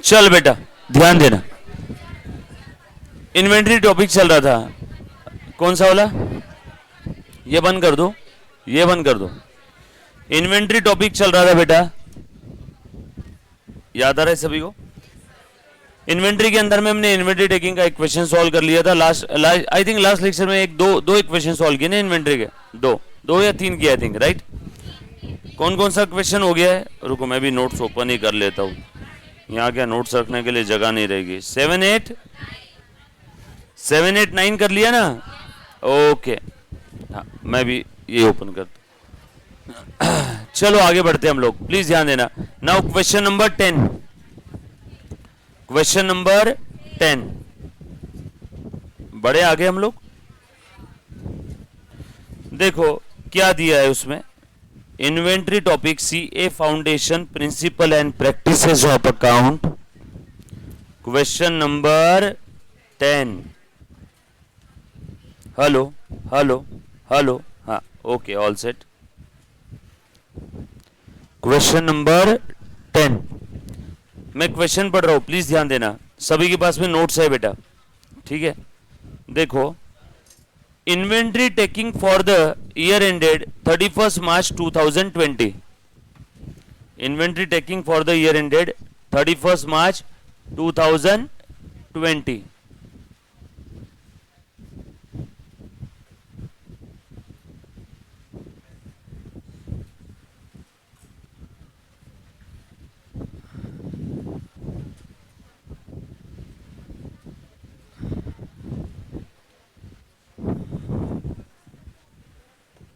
चल बेटा ध्यान देना, इन्वेंट्री टॉपिक चल रहा था, कौन सा वाला, ये बंद कर दो, ये बंद कर दो। इन्वेंट्री टॉपिक चल रहा था बेटा, याद आ रहा है सभी को। इन्वेंट्री के अंदर में हमने इन्वेंट्री टेकिंग का इक्वेशन सॉल्व कर लिया था last I think last lecture में एक दो इक्वेशन सॉल्व किए ना इन्वेंट्री के, दो या तीन किए आई थिंक, राइट। कौन कौन सा क्वेश्चन हो गया है, रुको मैं भी नोट्स ओपन ही कर लेता हूँ, यहाँ क्या नोट्स रखने के लिए जगह नहीं रहेगी। 7 8 9 कर लिया ना, ओके। हाँ मैं भी ये ओपन करता हूँ। चलो आगे बढ़ते हैं हम लोग, प्लीज ध्यान देना। Now question number 10, question number 10, बड़े आगे हम लोग। देखो क्या दिया है उसमें, inventory topic CA foundation principle and practices of account, question number 10। Hello hello hello, हाँ okay all set. Question number 10, मैं क्वेश्चन पढ़ रहा हूं, प्लीज ध्यान देना, सभी के पास में नोट्स है बेटा, ठीक है। देखो, inventory taking for the year ended 31 March 2020, inventory taking for the year ended 31 March 2020।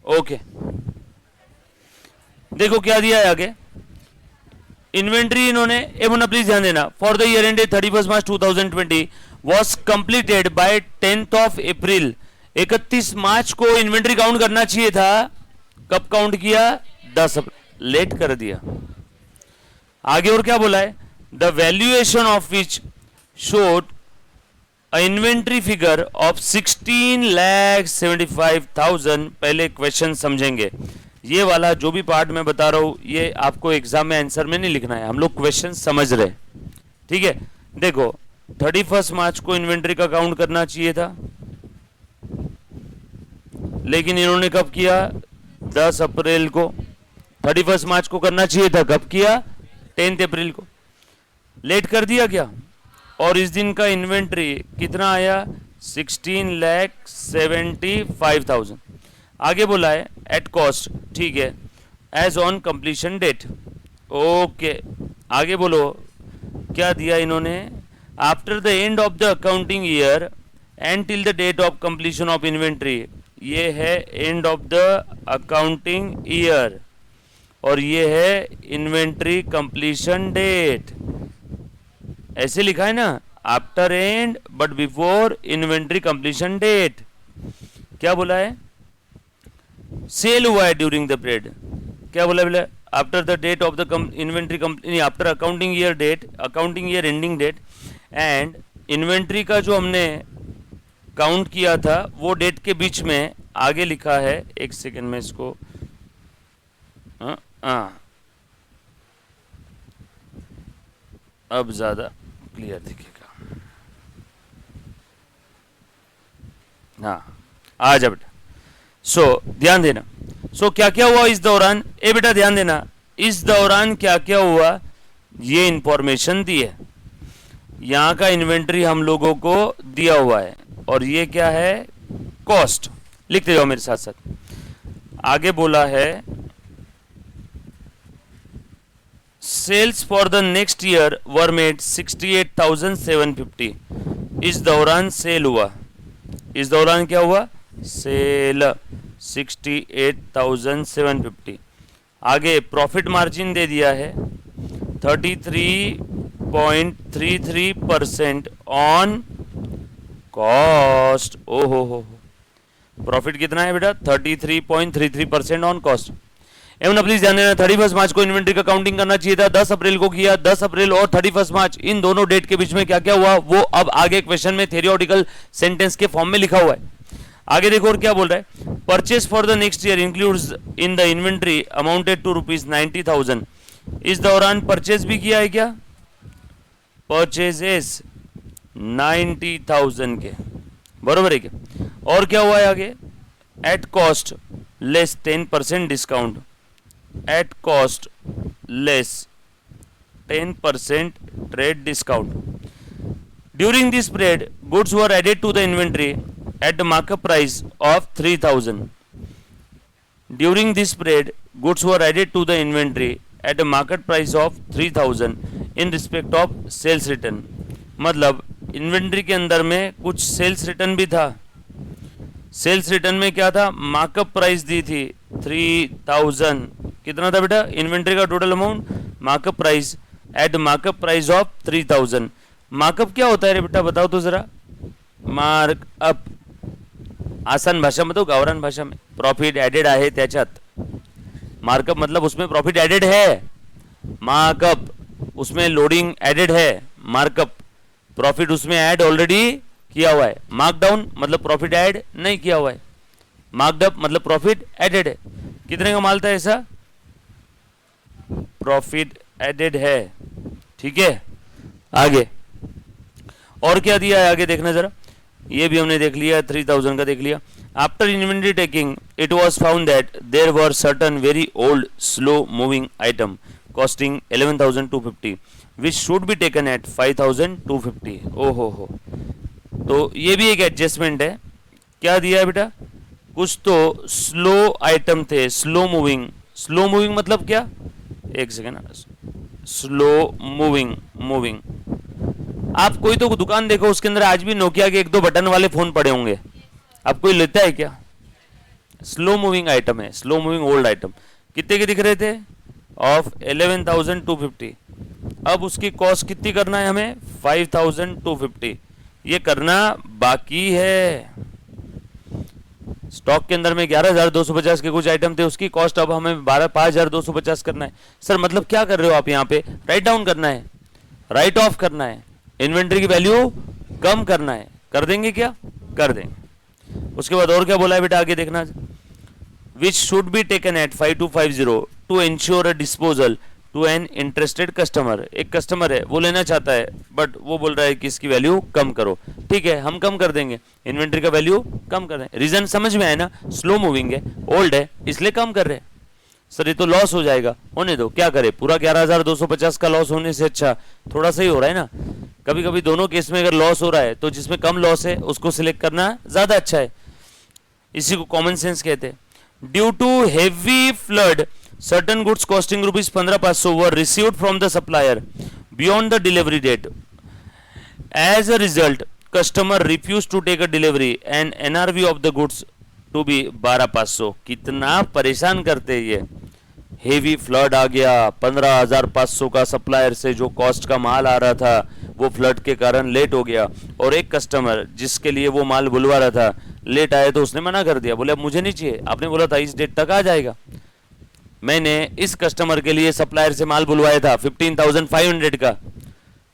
Okay देखो क्या दिया है आगे, इन्वेंट्री इन्होंने प्लीज ध्यान देना, for the year ended 31 March 2020 was completed by 10th of April. 31 मार्च को इन्वेंट्री काउंट करना चाहिए था, कब काउंट किया, 10 अप्रैल, लेट कर दिया। आगे और क्या बोला है, the valuation of which showed inventory figure of 16,75,000। पहले क्वेश्चन समझेंगे, ये वाला जो भी पार्ट मैं बता रहा हूं ये आपको एग्जाम में आंसर में नहीं लिखना है, हम लोग क्वेश्चन समझ रहे, ठीक है। देखो 31 मार्च को इन्वेंट्री का काउंट करना चाहिए था, लेकिन इन्होंने कब किया, 10 अप्रैल को। 31 मार्च को करना चाहिए था, कब किया, 10 अप्रैल को, लेट कर दिया क्या। और इस दिन का इन्वेंट्री कितना आया, 16,75,000। आगे बोला है एट कॉस्ट, ठीक है, as on completion date, okay. आगे बोलो क्या दिया इन्होंने, after the end of the accounting year and till the date of completion of inventory, ये है end of the accounting year और ये है इन्वेंट्री कंप्लीशन डेट, ऐसे लिखा है ना, after end but before inventory completion date. क्या बोला है, सेल हुआ है ड्यूरिंग द पीरियड, क्या बोला बोला, after the date of the inventory after accounting year date, accounting year ending date, and inventory का जो हमने काउंट किया था वो डेट के बीच में आगे लिखा है, एक सेकेंड में इसको अब ज्यादा क्लियर दिखेगा, हाँ आ जा बेटा। सो ध्यान देना, सो क्या क्या हुआ इस दौरान, ए बेटा ध्यान देना, इस दौरान क्या क्या हुआ ये इंफॉर्मेशन दी है, यहाँ का इन्वेंट्री हम लोगों को दिया हुआ है और ये क्या है, कॉस्ट, लिखते जाओ मेरे साथ साथ। आगे बोला है sales for the next year were made 68,750, इस दौरान सेल हुआ, इस दौरान क्या हुआ, सेल 68,750। आगे प्रॉफिट मार्जिन दे दिया है 33.33% ऑन कॉस्ट, ओहो हो, प्रॉफिट कितना है बेटा, 33.33% ऑन कॉस्ट। एवं प्लीज ध्यान देना, 31 मार्च को इन्वेंट्री का काउंटिंग करना चाहिए था, 10 अप्रैल को किया, 10 अप्रैल और 31 मार्च इन दोनों डेट के बीच में क्या क्या हुआ वो अब आगे क्वेश्चन में थ्योरेटिकल सेंटेंस के फॉर्म में लिखा हुआ है। आगे देखो और क्या बोल रहा है, purchase for the next year includes in the inventory amounted to ₹90,000, इस दौरान परचेज भी किया है क्या, परचेजेस 90,000 के, बरोबर है क्या। और क्या हुआ है आगे, at cost less 10% discount, at cost less 10% trade discount. During this period, goods were added to the inventory at the markup price of 3,000. During this period, goods were added to the inventory at the market price of 3,000 in respect of sales return. मतलब inventory के अंदर में कुछ sales return भी था। Sales return में क्या था, मार्कअप प्राइस दी थी 3,000। कितना था बेटा इन्वेंट्री का total amount, markup price at markup price of 3,000। Markup क्या होता है रे बेटा बताओ तो जरा। मार्कअप आसान भाषा में, तो गावरान भाषा में, प्रॉफिट ऍडेड आहे त्याच्यात। मार्कअप मतलब उसमें प्रॉफिट ऍडेड है, मार्कअप उसमें लोडिंग एडेड है, मार्कअप प्रॉफिट उसमें ऐड ऑलरेडी किया हुआ है। मार्कडाउन मतलब प्रॉफिट ऐड नहीं किया हुआ है, मार्कअप मतलब प्रॉफिट एडेड है। कितने का माल था ऐसा, प्रॉफिट एडेड है, ठीक है। आगे और क्या दिया है आगे देखना जरा, ये भी हमने देख लिया, 3,000 का देख लिया। After inventory taking it was found that there were certain very old slow moving item costing 11,250 which should be taken at 5,250। ओहो हो, तो ये भी एक एडजस्टमेंट है। क्या दिया है बेटा, कुछ तो स्लो आइटम थे, स्लो मूविंग। स्लो मूविंग मतलब क्या, एक सेकेंड, स्लो मूविंग, मूविंग। आप कोई तो दुकान देखो उसके अंदर आज भी नोकिया के 1-2 बटन वाले फोन पड़े होंगे, आप कोई लेता है क्या। स्लो मूविंग आइटम है, स्लो मूविंग ओल्ड आइटम। कितने के दिख रहे थे, ऑफ 11,250। अब उसकी कॉस्ट कितनी करना है हमें, 5,250। ये करना बाकी है। स्टॉक के अंदर में 11,250 के कुछ आइटम थे, उसकी कॉस्ट अब हमें 5,250 करना है। सर मतलब क्या कर रहे हो आप, यहाँ पे राइट डाउन करना है, राइट ऑफ करना है, इन्वेंट्री की वैल्यू कम करना है। कर देंगे क्या, कर देंगे। उसके बाद और क्या बोला है बेटा आगे देखना, which should be taken at 5,250 to insure a disposal to an interested customer. एक कस्टमर है वो लेना चाहता है बट वो बोल रहा है कि इसकी वैल्यू कम करो, ठीक है हम कम कर देंगे, इन्वेंट्री का वैल्यू कम कर देंगे। रीजन समझ में आया ना, स्लो मूविंग है, ओल्ड है, इसलिए कम कर रहे हैं। सर ये तो लॉस हो जाएगा, होने दो, क्या करे, पूरा 11,250 का लॉस होने से अच्छा थोड़ा सा ही हो रहा है ना। कभी कभी दोनों केस में अगर लॉस हो रहा है तो जिसमें कम लॉस है उसको सिलेक्ट करना ज्यादा अच्छा है, इसी को कॉमन सेंस कहते हैं। Due to heavy flood certain goods costing rupees 15,500 were received from the supplier beyond the delivery date. As a result, customer refused to take a delivery and NRV of the goods to be 12,500। कितना परेशान करते ये, heavy flood आ गया, 15,500 का supplier से जो cost का माल आ रहा था वो फ्लड के कारण लेट हो गया, और एक कस्टमर जिसके लिए वो माल बुलवा रहा था लेट आया तो उसने मना कर दिया, बोले अब मुझे नहीं चाहिए, आपने बोला था इस डेट तक आ जाएगा। मैंने इस कस्टमर के लिए सप्लायर से माल बुलवाया था 15,500 का,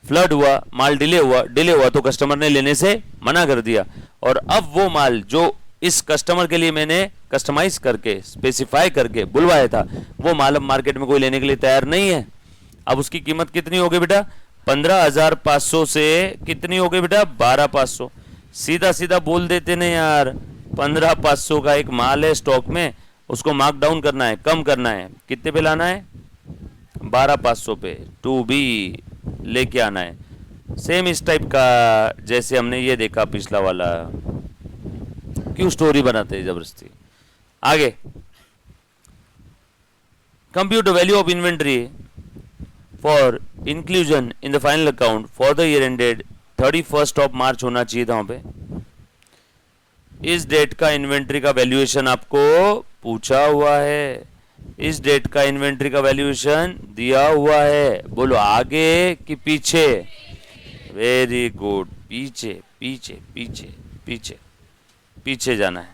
फ्लड हुआ, माल डिले हुआ तो कस्टमर ने लेने से मना कर दिया, और अब वो माल जो इस कस्टमर के लिए मैंने कस्टमाइज करके स्पेसिफाई करके बुलवाया था वो माल अब मार्केट में कोई लेने के लिए तैयार नहीं है। अब उसकी कीमत कितनी हो गई बेटा, 15,500 से कितनी हो गई बेटा, 12,500। सीधा सीधा बोल देते ना यार, 15,500 का एक माल है स्टॉक में, उसको मार्क डाउन करना है, कम करना है, कितने पे लाना है, 12,500 पे, टू बी लेके आना है। सेम इस टाइप का जैसे हमने ये देखा पिछला वाला, क्यों स्टोरी बनाते हैं जबरदस्ती। आगे, compute value of inventory for inclusion in the final account for the year ended 31 of March होना चाहिए था वहां पे। इस डेट का इन्वेंट्री का वैल्यूएशन आपको पूछा हुआ है, इस डेट का इन्वेंट्री का वैल्यूएशन दिया हुआ है। बोलो आगे कि पीछे, वेरी गुड, पीछे पीछे पीछे पीछे पीछे जाना है।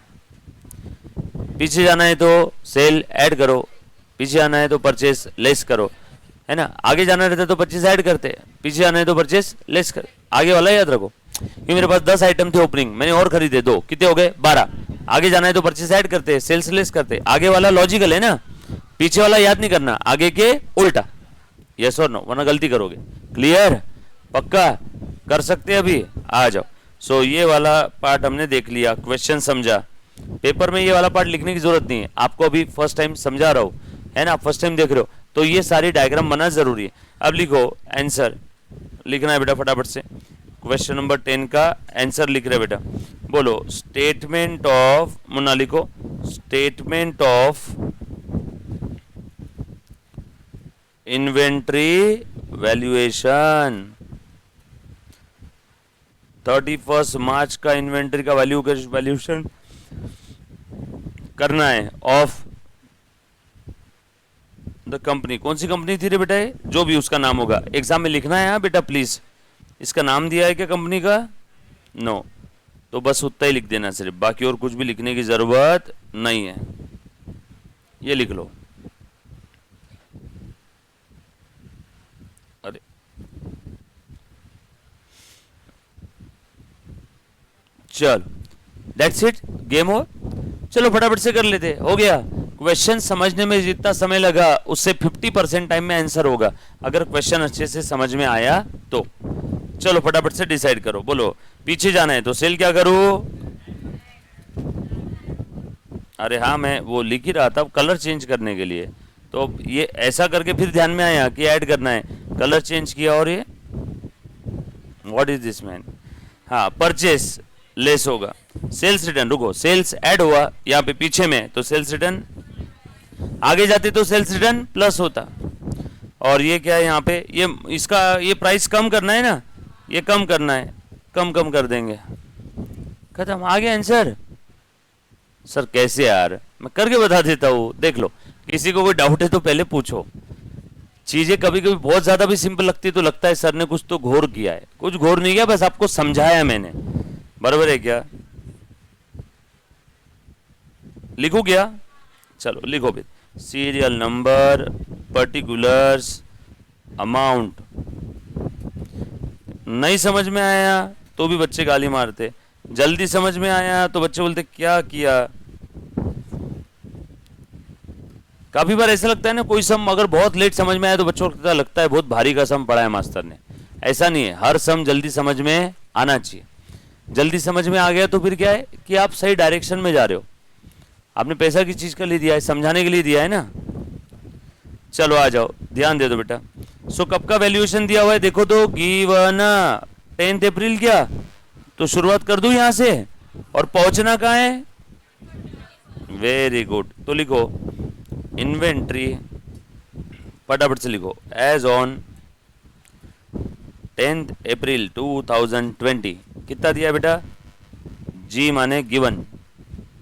पीछे जाना है तो सेल ऐड करो, पीछे जाना है तो परचेस लेस करो, है ना। आगे जाना रहता है तो परचेस ऐड करते, पीछे जाना है तो परचेस लेस कर। आगे वाला याद रखो कि मेरे पास 10 आइटम थे ओपनिंग, मैंने और खरीदे 2, कितने हो गए 12। आगे जाना है तो परचेस ऐड करते, सेल्स लेस करते। आगे वाला लॉजिकल है ना, पीछे वाला याद नहीं करना, आगे के उल्टा, यस और नो, वरना गलती करोगे। क्लियर, पक्का कर सकते हैं अभी? आ जाओ। सो ये वाला पार्ट हमने देख लिया, क्वेश्चन समझा। पेपर में ये वाला पार्ट लिखने की जरूरत नहीं है, आपको अभी फर्स्ट टाइम समझा रहा हूँ, है ना, फर्स्ट टाइम देख रहे हो, तो ये सारी डायग्राम बनाना जरूरी है। अब लिखो आंसर, लिखना है बेटा फटाफट से। क्वेश्चन नंबर 10 का आंसर लिख रहे बेटा, बोलो स्टेटमेंट ऑफ, मुन्ना लिखो स्टेटमेंट ऑफ इन्वेंट्री वैल्यूएशन। 31 मार्च का इन्वेंट्री का वैल्यूएशन करना है ऑफ द कंपनी। कौन सी कंपनी थी रे बेटा ये? जो भी उसका नाम होगा, एग्जाम में लिखना है हाँ बेटा प्लीज। इसका नाम दिया है क्या कंपनी का? नो, तो बस उतना ही लिख देना सिर्फ, बाकी और कुछ भी लिखने की जरूरत नहीं है। ये लिख लो। अरे चलो दैट्स इट, गेम ओवर। चलो फटाफट से कर लेते, हो गया। क्वेश्चन समझने में जितना समय लगा उससे 50% टाइम में आंसर होगा, अगर क्वेश्चन अच्छे से समझ में आया तो। चलो फटाफट से डिसाइड करो, बोलो पीछे जाना है तो सेल क्या करूं? अरे हाँ मैं वो लिख ही रहा था कलर चेंज करने के लिए, तो ये ऐसा करके फिर ध्यान में आया कि ऐड करना है, कलर चेंज किया। और ये व्हाट इज दिस मैन? हाँ परचेस लेस होगा, सेल्स रिटर्न, रुको सेल्स ऐड हुआ यहाँ पे पीछे में, तो सेल्स रिटर्न आगे जाते तो सेल्स रिटर्न प्लस होता। और ये क्या है यहाँ पे, ये इसका ये प्राइस कम करना है ना, ये कम करना है, कम कम कर देंगे, खत्म, आ गया आंसर। सर कैसे यार, मैं करके बता देता हूँ, देख लो। किसी को कोई डाउट है तो पहले पूछो। चीजें कभी कभी बहुत ज्यादा भी सिंपल लगती तो लगता है सर ने कुछ तो घोर किया है, कुछ घोर नहीं किया, बस आपको समझाया मैंने, बराबर है क्या? लिखो क्या? चलो लिखो फिर, सीरियल नंबर, पर्टिकुलर्स, अमाउंट। नहीं समझ में आया तो भी बच्चे गाली मारते, जल्दी समझ में आया तो बच्चे बोलते क्या किया। काफी बार ऐसा लगता है ना, कोई सम अगर बहुत लेट समझ में आया तो बच्चों को लगता है बहुत भारी का सम पढ़ा है मास्टर ने। ऐसा नहीं है, हर सम जल्दी समझ में आना चाहिए। जल्दी समझ में आ गया तो फिर क्या है कि आप सही डायरेक्शन में जा रहे हो। आपने पैसा की चीज के लिए दिया है, समझाने के लिए दिया है ना। चलो आ जाओ, ध्यान दे दो बेटा। सो कब का वैल्यूएशन दिया हुआ है देखो तो, गिवन 10 अप्रैल क्या, तो शुरुआत कर दूं यहां से, और पहुंचना कहां है? वेरी गुड, तो लिखो इन्वेंट्री, फटाफट से लिखो, एज ऑन 10 अप्रैल 2020 कितना दिया बेटा? जी माने given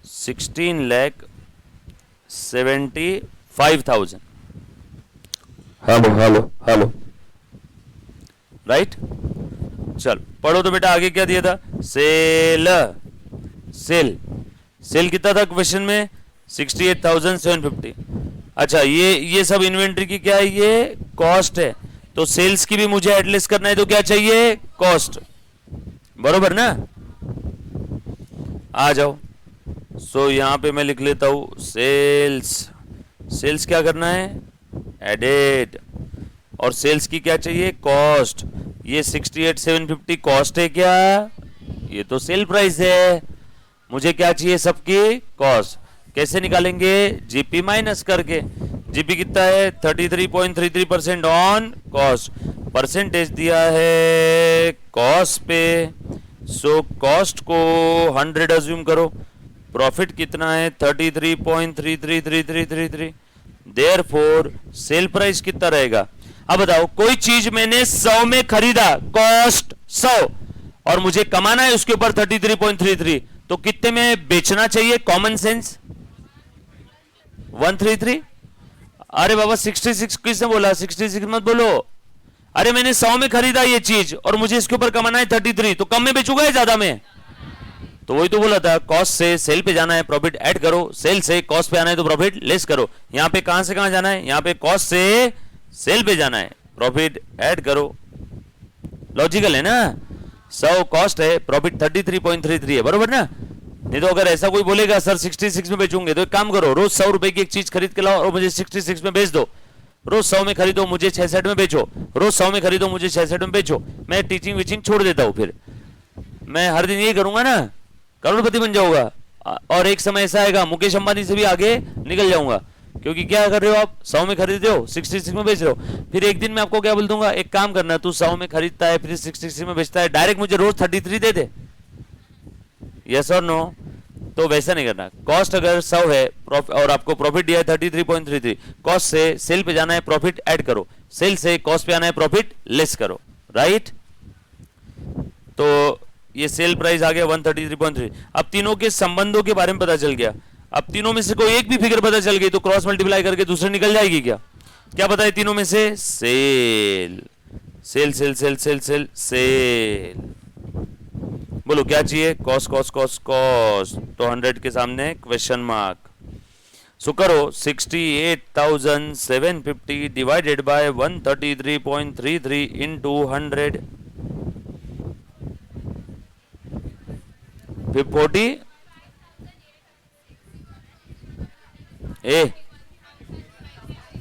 16,75,000। Hello hello hello, right. चल पढ़ो तो बेटा, आगे क्या दिया था? सेल, सेल, सेल कितना था क्वेश्चन में? 68,750। अच्छा ये सब इन्वेंट्री की क्या है? ये कॉस्ट है, तो सेल्स की भी मुझे एडलेस करना है, तो क्या चाहिए? कॉस्ट, बरोबर ना? आ जाओ। सो यहां पे मैं लिख लेता हूं सेल्स, सेल्स क्या करना है? एडेड, और सेल्स की क्या चाहिए? कॉस्ट। ये 68,750 कॉस्ट है क्या? ये तो सेल प्राइस है, मुझे क्या चाहिए? सबकी कॉस्ट। कैसे निकालेंगे? जीपी माइनस करके। जीपी कितना है? 33.33% ऑन कॉस्ट, परसेंटेज दिया है कॉस्ट पे, सो कॉस्ट को 100 अज्यूम करो। प्रॉफिट कितना है? 33.333333। देयरफॉर सेल प्राइस कितना रहेगा? अब बताओ, कोई चीज मैंने 100 में खरीदा, कॉस्ट 100, और मुझे कमाना है उसके ऊपर 33.33, तो कितने में बेचना चाहिए? Common sense 133। अरे बाबा 66 किसने बोला? 66 मत बोलो। अरे मैंने 100 में खरीदा ये चीज और मुझे इसके ऊपर कमाना है 33, तो कम में बेचूंगा या ज्यादा में? तो वही तो बोला था, कॉस्ट से सेल पे जाना है, प्रॉफिट ऐड करो, सेल से कॉस्ट पे आना है तो प्रॉफिट लेस करो। यहां पे कहां से कहां जाना है? यहां पे कॉस्ट से सेल पे जाना है, प्रॉफिट ऐड करो। लॉजिकल है ना? 100 कॉस्ट है, प्रॉफिट 33.33 है, बरोबर ना? नहीं तो अगर ऐसा कोई बोलेगा सर 66 में बेचूंगे, तो एक काम करो, रोज 100 रुपए की एक चीज खरीद के लाओ और मुझे 66 में बेच दो, रोज 100 में खरीदो मुझे 66 में बेचो, रोज 100 में खरीदो मुझे 66 में बेचो, मैं टीचिंग विचिंग छोड़ देता हूँ, फिर मैं हर दिन यही करूंगा ना, करोड़पति बन जाऊंगा और एक समय ऐसा आएगा मुकेश अंबानी से भी आगे निकल जाऊंगा। क्योंकि क्या कर रहे हो आप, 100 में खरीदते हो 66 में बेच रहे हो, फिर एक दिन मैं आपको क्या बोल दूंगा, एक काम करना तू 100 में खरीदता है फिर 66 में बेचता है, डायरेक्ट मुझे रोज 33 दे दे, यस और नो। तो वैसा नहीं करना, कॉस्ट अगर 100 है और आपको प्रॉफिट दिया है 33.33, कॉस्ट से सेल पे जाना है प्रॉफिट ऐड करो, सेल से कॉस्ट पे आना है प्रॉफिट लेस करो, राइट। तो ये सेल प्राइस आ गया 133.3। अब तीनों के संबंधों के बारे में पता चल गया। अब तीनों में से कोई एक भी फिगर पता चल गई तो क्रॉस मल्टीप्लाई करके दूसरे निकल जाएगी क्या? क्या पता है तीनों में से? Sale sale sale sale sale sale sale. बोलो क्या चाहिए? कॉस्ट कॉस्ट कॉस्ट कॉस्ट, तो 100 के सामने क्वेश्चन मार्क। सो करो 68,750 डिवाइडेड बाय 133.33 इनटू 100, 40 ए,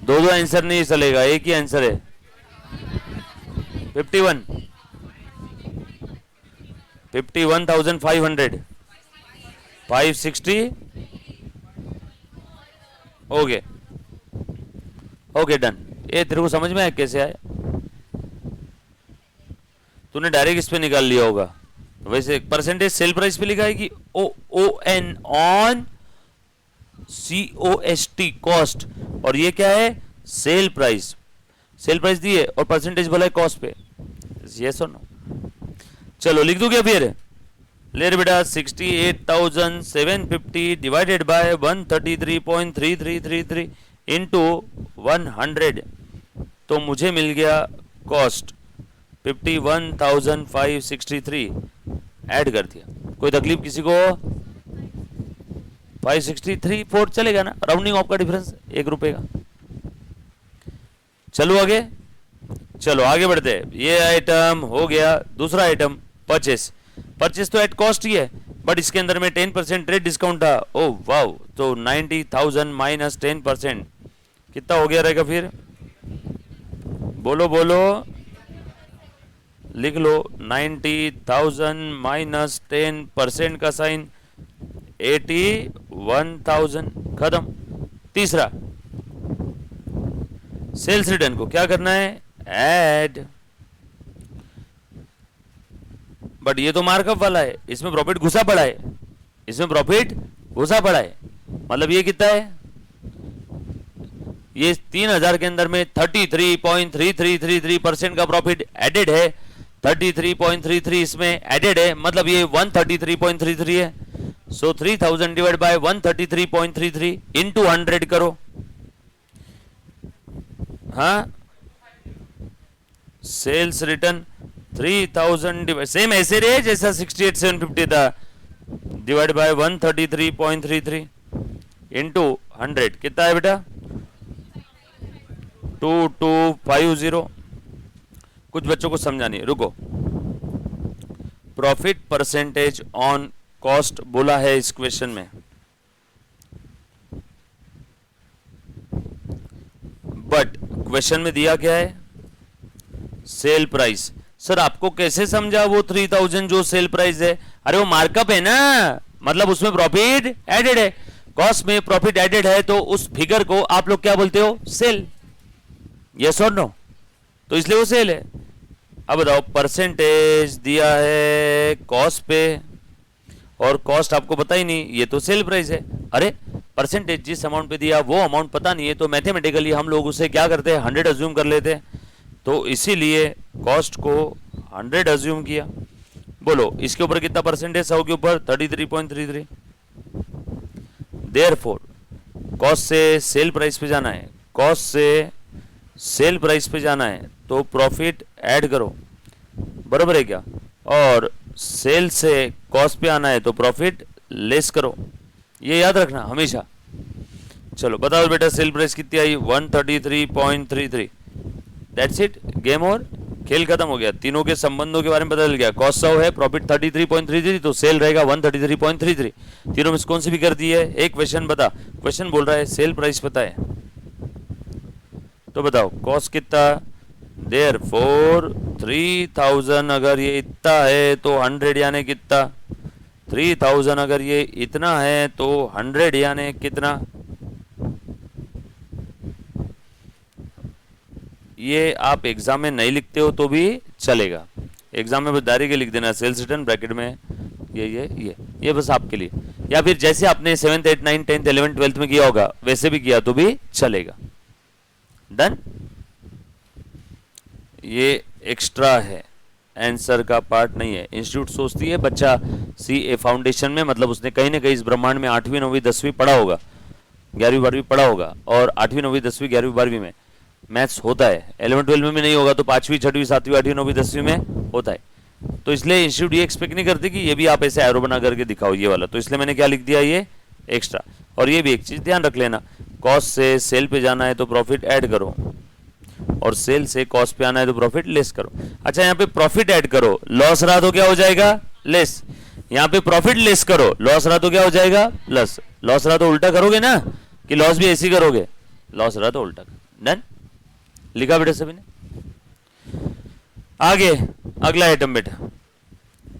दो आंसर नहीं चलेगा, एक ही आंसर है 51, 51,500, 560, ओके ओके डन। ये तेरे को समझ में आया कैसे आया? तूने डायरेक्ट इस पे निकाल लिया होगा। वैसे परसेंटेज सेल प्राइस पे लिखा है कि O O N on COST cost, और ये क्या है? Sale price. सेल प्राइस दी है और परसेंटेज बोला है कॉस्ट पे, यस और नो। चलो लिख दूं क्या फिर? ले रे बेटा 68,750 डिवाइडेड बाय 133.3333 इनटू 100, तो मुझे मिल गया कॉस्ट 51,563, ऐड कर दिया। कोई तकलीफ किसी को? 563 4 चलेगा ना, राउंडिंग ऑफ का डिफरेंस 1 रुपए का। चलो आगे, चलो आगे बढ़ते हैं। ये आइटम हो गया। दूसरा आइटम परचेस। परचेस तो एट कॉस्ट ही है, बट इसके अंदर में 10% ट्रेड डिस्काउंट था। ओ वाओ, तो 90,000 माइनस 10% कितना हो गया रहेगा फिर? बोलो बोलो, लिख लो। 90,000 माइनस 10% का साइन 81,000, खत्म। तीसरा सेल्स रिटर्न को क्या करना है? ऐड। बट ये तो मार्कअप वाला है, इसमें प्रॉफिट घुसा पड़ा है, इसमें प्रॉफिट घुसा पड़ा है। मतलब ये कितना है? ये 3,000 के अंदर में 33.3333% का प्रॉफिट एडेड है। 33.33 इसमें एडेड है, मतलब ये 133.33 है। सो 3,000 डिवाइड बाय 133.33 इंटू 100 करो। हाँ, सेल्स रिटर्न 3,000 सेम ऐसे रहे जैसा 68,750 था, डिवाइड बाय 133.33 इंटू 100 कितना है बेटा? 2250। कुछ बच्चों को समझा नहीं, रुको। प्रॉफिट परसेंटेज ऑन कॉस्ट बोला है इस क्वेश्चन में, बट क्वेश्चन में दिया क्या है? Sale price. सर आपको कैसे समझा वो 3,000 जो सेल प्राइस है? अरे वो मार्कअप है ना, मतलब उसमें प्रॉफिट एडेड है। कॉस्ट में प्रॉफिट एडेड है तो उस फिगर को आप लोग क्या बोलते हो? सेल। यस और नो? तो इसलिए वो सेल है। अब बताओ, परसेंटेज दिया है कॉस्ट पे और कॉस्ट आपको पता ही नहीं, ये तो सेल प्राइस है। अरे परसेंटेज जिस अमाउंट पे दिया वो अमाउंट पता नहीं है, तो मैथमेटिकली हम लोग उसे क्या करते हैं? 100 अज्यूम कर लेते हैं। तो इसीलिए कॉस्ट को 100 अज्यूम किया। बोलो इसके ऊपर कितना परसेंटेज? 100 के ऊपर 33.33। देयरफॉर कॉस्ट से सेल प्राइस पे जाना है, कॉस्ट से सेल प्राइस पे जाना है तो प्रॉफिट ऐड करो, बरोबर है क्या? और सेल से कॉस्ट पे आना है तो प्रॉफिट लेस करो, ये याद रखना हमेशा। चलो बताओ बेटा, सेल प्राइस कितनी आई? 133.33। दैट्स इट, गेम ओवर, खेल खत्म हो गया। तीनों के संबंधों के बारे में पता चल गया। कॉस्ट 100 है, प्रॉफिट 33.33, तो सेल रहेगा 133.33। तीनों में कौन सी भी कर दी है? एक क्वेश्चन बता। क्वेश्चन बोल रहा है सेल प्राइस पता है, तो बताओ कॉस कितना, देयर फोर 3000, अगर ये इतना है तो 100 यानी कितना, 3000 अगर ये इतना है तो 100 यानी कितना। ये आप एग्जाम में नहीं लिखते हो तो भी चलेगा, एग्जाम में बस डायरेक्ट लिख देना सेल्स रिटर्न ब्रैकेट में ये बस आपके लिए, या फिर जैसे आपने 7th 8th 9th 10th 11th 12th में किया होगा वैसे भी किया तो भी चलेगा। डन। ये एक्स्ट्रा है, आंसर का पार्ट नहीं है। इंस्टीट्यूट सोचती है बच्चा CA फाउंडेशन में, मतलब उसने कहीं ना कहीं इस ब्रह्मांड में 8वीं 9वीं 10वीं पढ़ा होगा, 11वीं 12वीं पढ़ा होगा, और 8वीं 9वीं 10वीं 11वीं 12वीं में मैथ्स होता है, 11th 12th में नहीं होगा तो 5वीं 6वीं 7वीं 8वीं 9वीं 10वीं में होता है। तो इसलिए इंस्टीट्यूट ये एक्सपेक्ट नहीं करती कि ये भी आप ऐसे एरो बना करके दिखाओ ये वाला, तो इसलिए मैंने क्या लिख दिया, ये एक्स्ट्रा। और ये भी एक चीज ध्यान रख लेना, कॉस्ट से सेल पे जाना है तो प्रॉफिट ऐड करो, और सेल से कॉस्ट पे आना है तो प्रॉफिट लेस करो। अच्छा, यहाँ पे प्रॉफिट ऐड करो, लॉस रहा तो क्या हो जाएगा, लेस। यहाँ पे प्रॉफिट लेस करो, लॉस रहा तो क्या हो जाएगा, प्लस। लॉस रहा तो उल्टा करोगे ना, कि लॉस भी ऐसी करोगे, लॉस रहा तो उल्टा। डन, लिखा बेटा सभी ने। आगे अगला आइटम बेटा,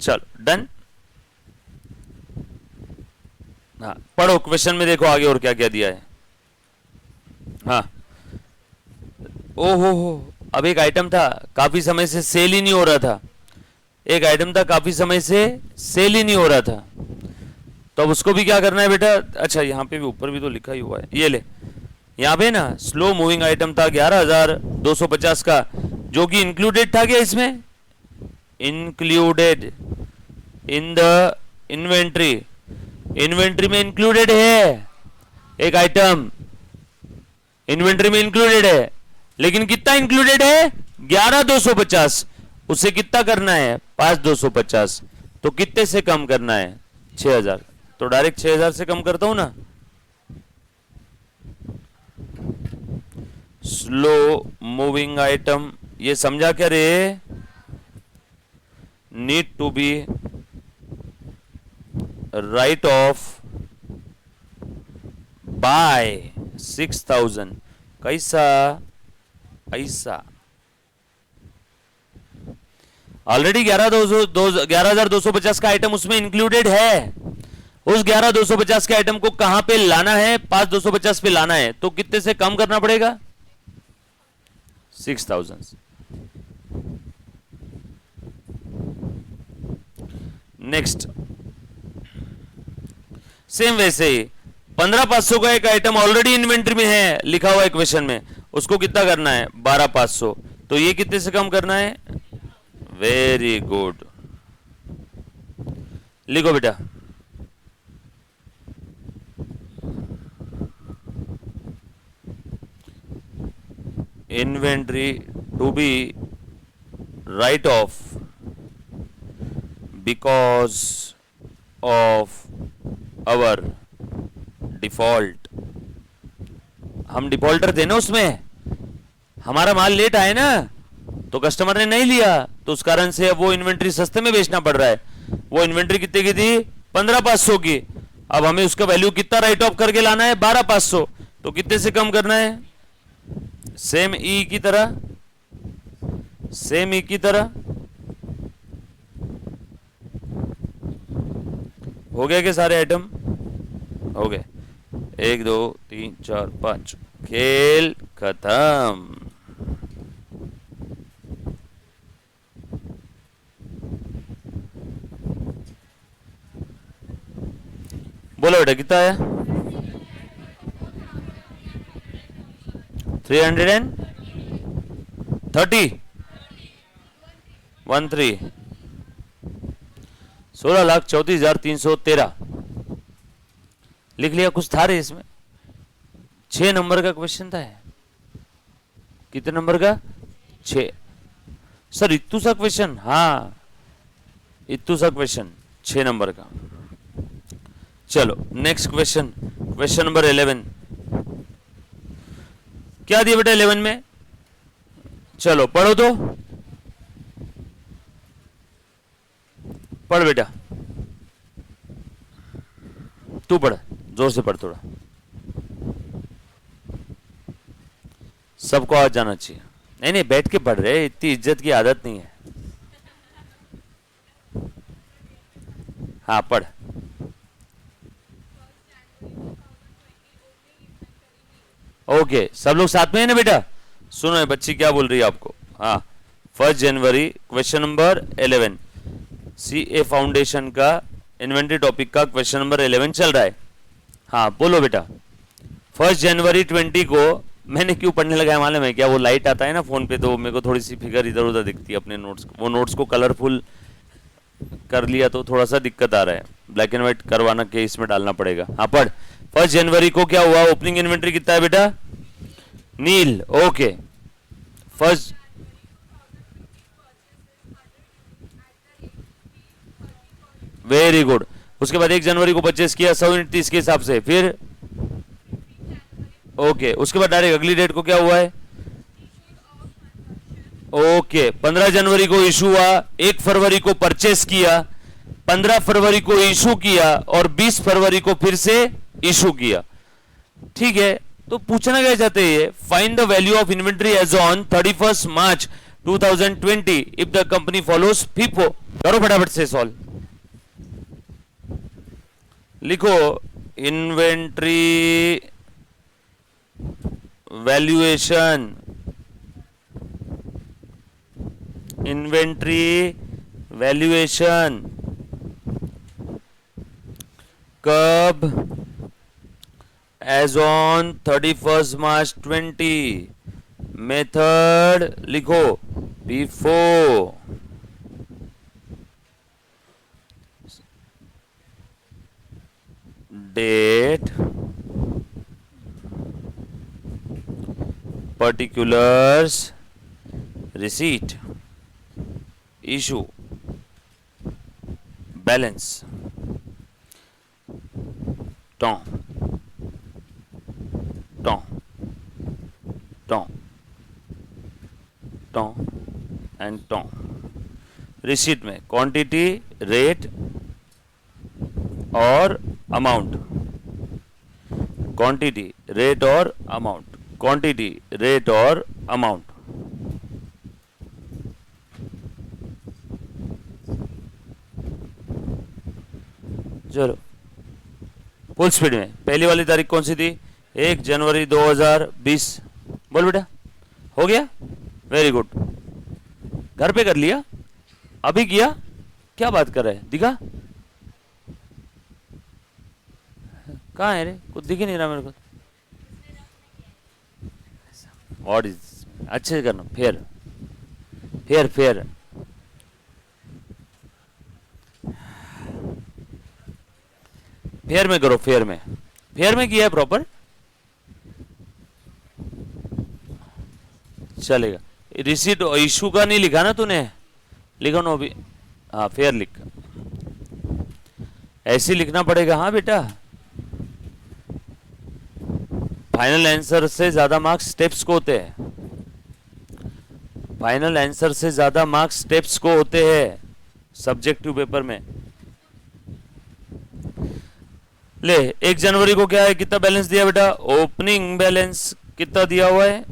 चलो डन। हाँ पढ़ो, क्वेश्चन में देखो आगे और क्या क्या दिया है। हाँ, ओहो, अब एक आइटम था काफी समय से सेल ही नहीं हो रहा था, एक आइटम था काफी समय से सेल ही नहीं हो रहा था, तो अब उसको भी क्या करना है बेटा। अच्छा, यहाँ पे भी ऊपर भी तो लिखा ही हुआ है, ये ले, यहाँ पे ना स्लो मूविंग आइटम था 11,250 का, जो कि इंक्लूडेड था क्या इसमें, included in the inventory, inventory में इंक्लूडेड है एक आइटम, इन्वेंट्री में इंक्लूडेड है, लेकिन कितना इंक्लूडेड है, 11,250, उसे कितना करना है, 5,250, तो कितने से कम करना है, 6,000, तो डायरेक्ट 6,000 से कम करता हूं ना। स्लो मूविंग आइटम, ये समझा क्या रे, need to be write off by 6,000, कैसा, ऐसा। ऑलरेडी 11,250 का आइटम उसमें इंक्लूडेड है, उस 11,250 के आइटम को कहां पे लाना है, 5,250 पे लाना है, तो कितने से कम करना पड़ेगा, 6,000। नेक्स्ट, सेम वैसे ही 15,500 का एक आइटम ऑलरेडी इन्वेंट्री में है, लिखा हुआ है क्वेश्चन में, उसको कितना करना है, 12,500, तो ये कितने से कम करना है, वेरी गुड, लिखो बेटा। Inventory to be write off because of our default, हम डिफॉल्टर थे ना उसमें, हमारा माल लेट आए ना, तो कस्टमर ने नहीं लिया, तो उस कारण से अब वो इन्वेंट्री सस्ते में बेचना पड़ रहा है। वो इन्वेंट्री कितने की थी, 15,500 की, अब हमें उसका वैल्यू कितना राइट ऑफ करके लाना है, 12,500, तो कितने से कम करना है, सेम ई की तरह, सेम ई की तरह। हो गया क्या सारे आइटम, हो गए, 1 2 3 4 5, खेल खत्म। बोलो बेटा कितना है, 330 13 16,34,313 लिख लिया। कुछ था रे इसमें, 6 नंबर का क्वेश्चन था। कितने नंबर का, 6। सर इतू सा क्वेश्चन, हाँ इतू सा क्वेश्चन 6 नंबर का। चलो नेक्स्ट क्वेश्चन, क्वेश्चन नंबर 11। क्या दिया बेटा 11 में, चलो पढ़ो तो, पढ़ बेटा, तू पढ़, जोर से पढ़ थोड़ा। सबको आ जाना चाहिए। नहीं नहीं, बैठ के पढ़ रहे, इतनी इज्जत की आदत नहीं है। हाँ पढ़। ओके, सब लोग साथ में है ना बेटा? सुनो ये बच्ची क्या बोल रही है आपको। हाँ, 1 जनवरी क्वेश्चन नंबर 11, CA फाउंडेशन का इन्वेंटरी टॉपिक का क्वेश्चन नंबर 11 चल रहा है। हाँ बोलो बेटा। 1 जनवरी 20 को मैंने क्यों पढ़ने लगा है मालूम है क्या? वो लाइट आता है ना फोन पे, तो मेरे को थोड़ी सी फिगर इधर उधर दिखती है अपने नोट्स, वो नोट्स को कलरफुल कर लिया तो थोड़ा सा दिक्कत आ रहा है। ब्लैक एंड व्हाइट करवाना के इसमें डालना पड़ेगा। हाँ पढ़। 1 जनवरी को क्या हुआ? ओपनिंग इन्वेंट्री कितना है बेटा? Nil. Okay, first very good. उसके बाद 1 जनवरी को परचेस किया 100 यूनिट 30 के हिसाब से, फिर ओके उसके बाद डायरेक्ट अगली डेट को क्या हुआ है? ओके, 15 जनवरी को इशू हुआ, 1 फरवरी को परचेस किया, 15 फरवरी को इशू किया और 20 फरवरी को फिर से इशू किया। ठीक है, तो पूछना क्या चाहते हैं? Find the value of inventory as on 31 March 2020 if the company follows FIFO। करो फटाफट से सॉल्व। लिखो इन्वेंट्री वैल्यूएशन, इन्वेंट्री वैल्यूएशन कब? As on 31 March 20। मेथड लिखो FIFO। Date, particulars, receipt, issue, balance, ton, ton, ton, ton and ton। Receipt में quantity, rate और amount, quantity, rate और amount, quantity, rate और अमाउंट। चलो full speed में। पहली वाली तारीख कौन सी थी? 1 जनवरी 2020। बोल बेटा, हो गया? Very good. घर पे कर लिया? अभी किया? क्या बात कर रहे हैं? दिखा कहाँ है रे? कुछ दिख ही नहीं रहा मेरे को। व्हाट इज, अच्छे से करना। Fair fair fair. फेयर में करो, फेयर में। फेयर में किया है प्रॉपर, चलेगा। रिसीट इशू का नहीं लिखा ना तूने? लिखो ना अभी। हाँ फेयर लिख, ऐसे लिखना पड़ेगा। हाँ बेटा, फाइनल आंसर से ज्यादा मार्क्स स्टेप्स को होते हैं। फाइनल आंसर से ज्यादा मार्क्स स्टेप्स को होते हैं सब्जेक्टिव पेपर में। ले 1 जनवरी को क्या है? कितना बैलेंस दिया बेटा? ओपनिंग बैलेंस कितना दिया हुआ है?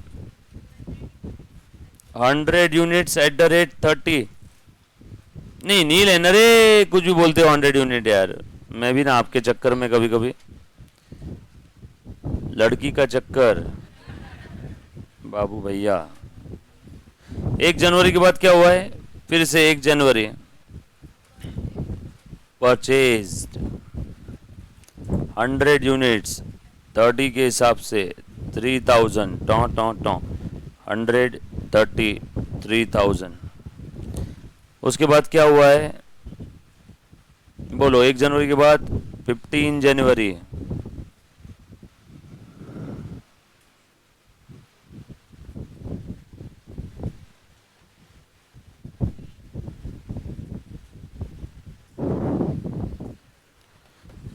100 यूनिट्स एट द रेट 30। नहीं नील है ना रे, कुछ भी बोलते हो 100 यूनिट यार। मैं भी ना आपके चक्कर में कभी कभी, लड़की का चक्कर बाबू भैया। 1 जनवरी के बाद क्या हुआ है? फिर से 1 जनवरी परचेज्ड 100 यूनिट्स 30 के हिसाब से 3000 टॉ टॉ टॉ 133,000। उसके बाद क्या हुआ है बोलो? 1 जनवरी के बाद 15 जनवरी।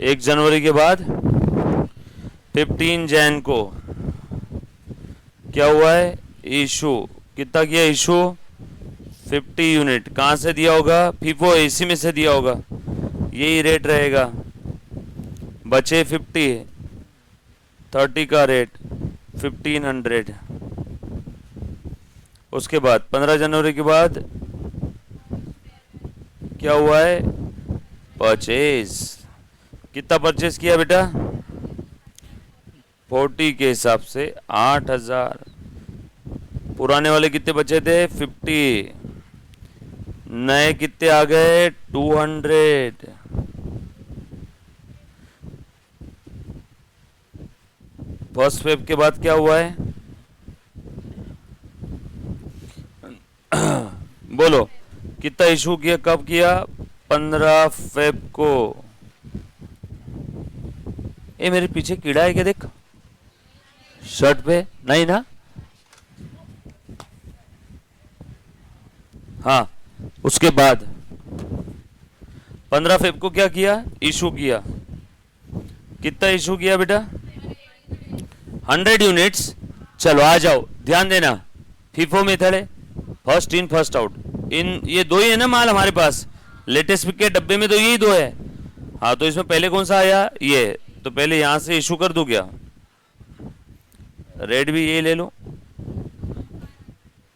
एक जनवरी के बाद 15 जैन को क्या हुआ है? इशू कितना किया? Issue 50 unit. कहाँ से दिया होगा? FIFO इसी में से दिया होगा, यही रेट रहेगा। बचे 50, 30 का रेट 1500। उसके बाद 15 जनवरी के बाद क्या हुआ है? परचेज। कितना परचेज किया बेटा? 40 के हिसाब से 8,000। पुराने वाले कितने बचे थे? 50। नए कितने आ गए? 200। फर्स्ट फेब के बाद क्या हुआ है? बोलो कितना इशू किया, कब किया? 15 फेब को। ये मेरे पीछे कीड़ा है क्या? देख शर्ट पे, नहीं ना? हाँ, उसके बाद 15 फेब को क्या किया? इशू किया। कितना इशू किया बेटा? 100 यूनिट्स। चलो आ जाओ, ध्यान देना, फीफो मेथड है, फर्स्ट इन फर्स्ट आउट। इन ये दो ही है ना माल हमारे पास, लेटेस्ट के डब्बे में तो यही दो है। हाँ, तो इसमें पहले कौन सा आया? ये। तो पहले यहां से इशू कर दूं क्या? रेड भी ये ले लो,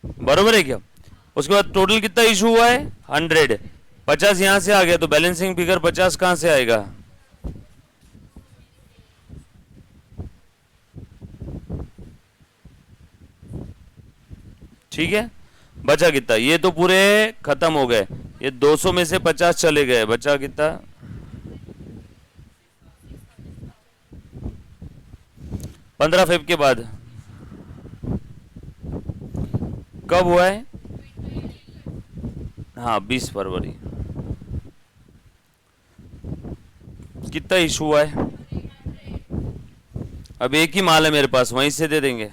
बरोबर है क्या? उसके बाद टोटल कितना इशू हुआ है? 100। 50 यहां से आ गया, तो बैलेंसिंग फिगर 50 कहां से आएगा? ठीक है, बचा कितना? ये तो पूरे खत्म हो गए, ये 200 में से 50 चले गए, बचा कितना? 15 फेब के बाद कब हुआ है? हाँ, 20 फरवरी। कितना इशू हुआ है? अब एक ही माल है मेरे पास, वहीं से दे देंगे।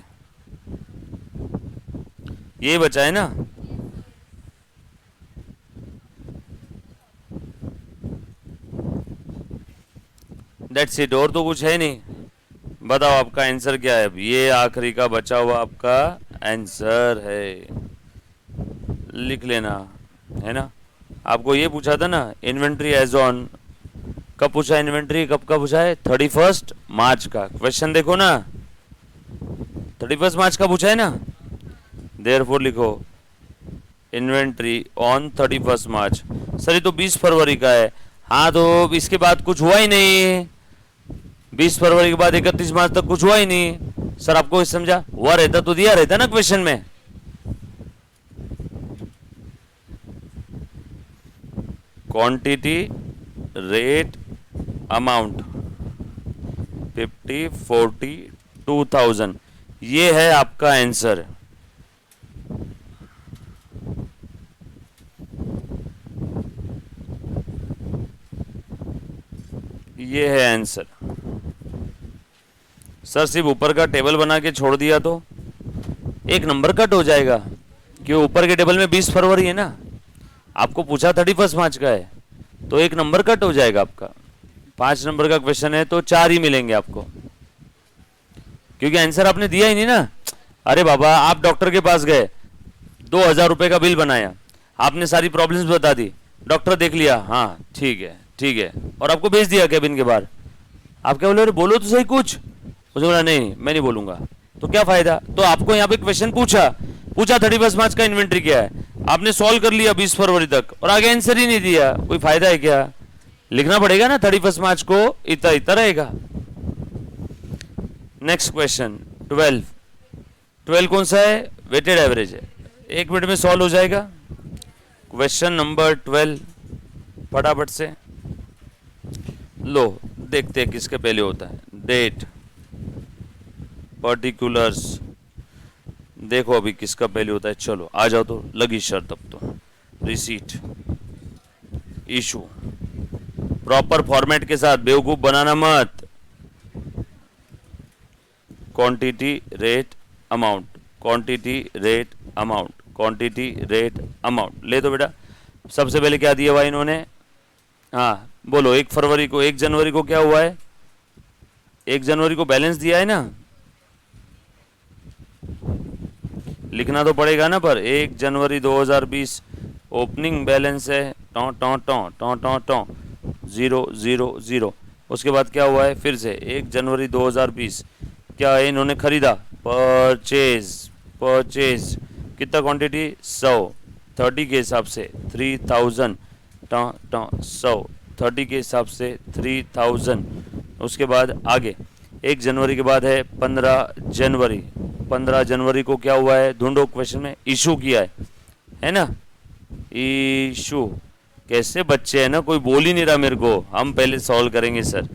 ये बचा है ना? दैट्स इट, और तो कुछ है नहीं। बताओ आपका आंसर क्या है? ये आखिरी का बचा हुआ आपका आंसर है, लिख लेना, है ना? आपको ये पूछा था ना इन्वेंट्री एज ऑन, कब पूछा इन्वेंट्री, कब का पूछा है? 31 मार्च का। क्वेश्चन देखो ना, 31 मार्च का पूछा है ना, देयरफॉर लिखो इन्वेंट्री ऑन 31 मार्च। सर ये तो 20 फरवरी का है। हाँ, तो इसके बाद कुछ हुआ ही नहीं, 20 फरवरी के बाद 31 मार्च तक कुछ हुआ ही नहीं। सर आपको समझा? हुआ रहता तो दिया रहता ना क्वेश्चन में। क्वांटिटी, रेट, अमाउंट 50, 40, 2000, ये है आपका आंसर। ये है आंसर। सर सिर्फ ऊपर का टेबल बना के छोड़ दिया तो एक नंबर कट हो जाएगा, क्यों? ऊपर के टेबल में 20 फरवरी है ना, आपको पूछा 31 मार्च का है, तो एक नंबर कट हो जाएगा आपका। 5 नंबर का क्वेश्चन है तो 4 ही मिलेंगे आपको, क्योंकि आंसर आपने दिया ही नहीं ना। अरे बाबा, आप डॉक्टर के पास गए, 2,000 रुपए का बिल बनाया, आपने सारी प्रॉब्लम्स बता दी, डॉक्टर देख लिया, हाँ ठीक है ठीक है, और आपको भेज दिया कैबिन के बाहर। आप क्या बोले? अरे बोलो तो सही कुछ। उसने बोला नहीं मैं नहीं बोलूंगा, तो क्या फायदा? तो आपको यहाँ पे क्वेश्चन पूछा 31 मार्च का इन्वेंट्री क्या है, आपने सॉल्व कर लिया 20 फरवरी तक, और आगे आंसर ही नहीं दिया, कोई फायदा है क्या? लिखना पड़ेगा ना 31 मार्च को इतना इतना रहेगा। नेक्स्ट क्वेश्चन 12 कौन सा है? वेटेड एवरेज है, 1 मिनट में सॉल्व हो जाएगा। क्वेश्चन नंबर 12 फटाफट से लो, देखते हैं किसके पहले होता है। डेट, पर्टिकुलर्स, देखो अभी किसका पहले होता है। चलो आ जाओ, तो लगी शर्त अब तो। रिसीट, इशू, प्रॉपर फॉर्मेट के साथ, बेवकूफ बनाना मत। Quantity, rate, amount, quantity, rate, amount, quantity, rate, amount. ले तो बेटा, सबसे पहले क्या दिया हुआ इन्होंने? हाँ बोलो, 1 फरवरी को, 1 जनवरी को क्या हुआ है? 1 जनवरी को बैलेंस दिया है ना, लिखना तो पड़ेगा ना। पर 1 जनवरी 2020 ओपनिंग बैलेंस है, टॉ टॉ टॉ टॉ टॉ टॉ 0 0 0। उसके बाद क्या हुआ है? फिर से 1 जनवरी 2020 क्या है? इन्होंने खरीदा, परचेज, परचेज कितना क्वांटिटी 100, 30 के हिसाब से 3000, 100 30 के हिसाब से 3000। उसके बाद आगे 1 जनवरी के बाद है 15 जनवरी। 15 जनवरी को क्या हुआ है, ढूंढो क्वेश्चन में, इशू किया है ना, इशू। कैसे बच्चे हैं ना, कोई बोल ही नहीं रहा मेरे को, हम पहले सॉल्व करेंगे सर,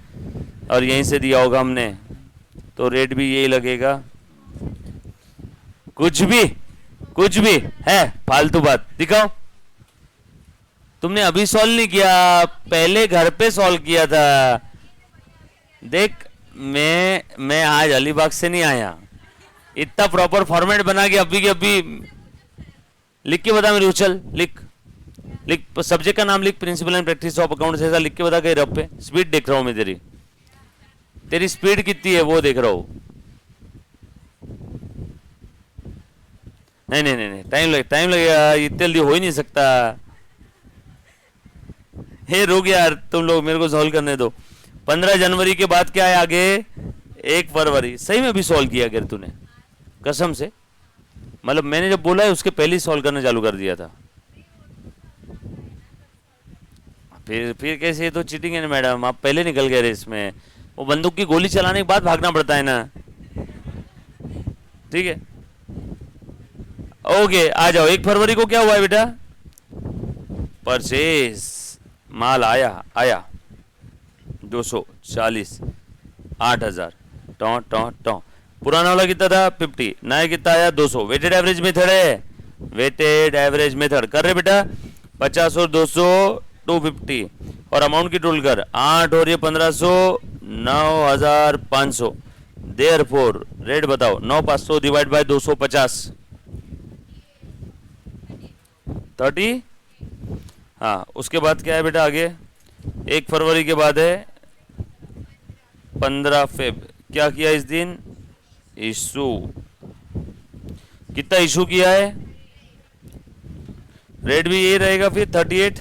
और यहीं से दिया होगा हमने, तो रेट भी यही लगेगा। कुछ भी है फालतू बात, दिखाओ। तुमने अभी सॉल्व नहीं किया, पहले घर पे सॉल्व किया था। देख, मैं आज अलीबाग से नहीं आया, इतना प्रॉपर फॉर्मेट बना के अभी लिख के बता मेरे, उछल लिख सब्जेक्ट का नाम लिख, principle and practice of accounts, ऐसा लिख के बता कहीं रब पे। स्पीड देख रहा हूं मैं, तेरी स्पीड कितनी है वो देख रहा हूं। नहीं, टाइम लगेगा, इतने जल्दी हो ही नहीं सकता। हे रुक यार, तुम लोग मेरे को सॉल्व करने दो। 15 जनवरी के बाद क्या है आगे, 1 फरवरी। सही में भी सॉल्व किया अगर तूने, कसम से, मतलब मैंने जब बोला है उसके पहले ही सॉल्व करना चालू कर दिया था। फिर कैसे, ये तो चीटिंग है ना मैडम, आप पहले निकल गए रेस में। वो बंदूक की गोली चलाने के बाद भागना पड़ता है ना, ठीक है। ओके, आ जाओ। 1 फरवरी को क्या हुआ है बेटा, परचेज, माल आया 240, 8000, टॉ। पुराना वाला कितना था 50, नया कितना आया 200। वेटेड एवरेज मेथड है, वेटेड एवरेज मेथड कर रहे बेटा। 50 और 200 250, और अमाउंट की टोटल कर, 8 और ये 1500, 9500। देयरफॉर रेट बताओ, 9500 डिवाइड बाय 250, 30। हाँ, उसके बाद क्या है बेटा आगे, 1 फरवरी के बाद है 15 फेब। क्या किया इस दिन, इशू। कितना इशू किया है, रेट भी यही रहेगा फिर 38।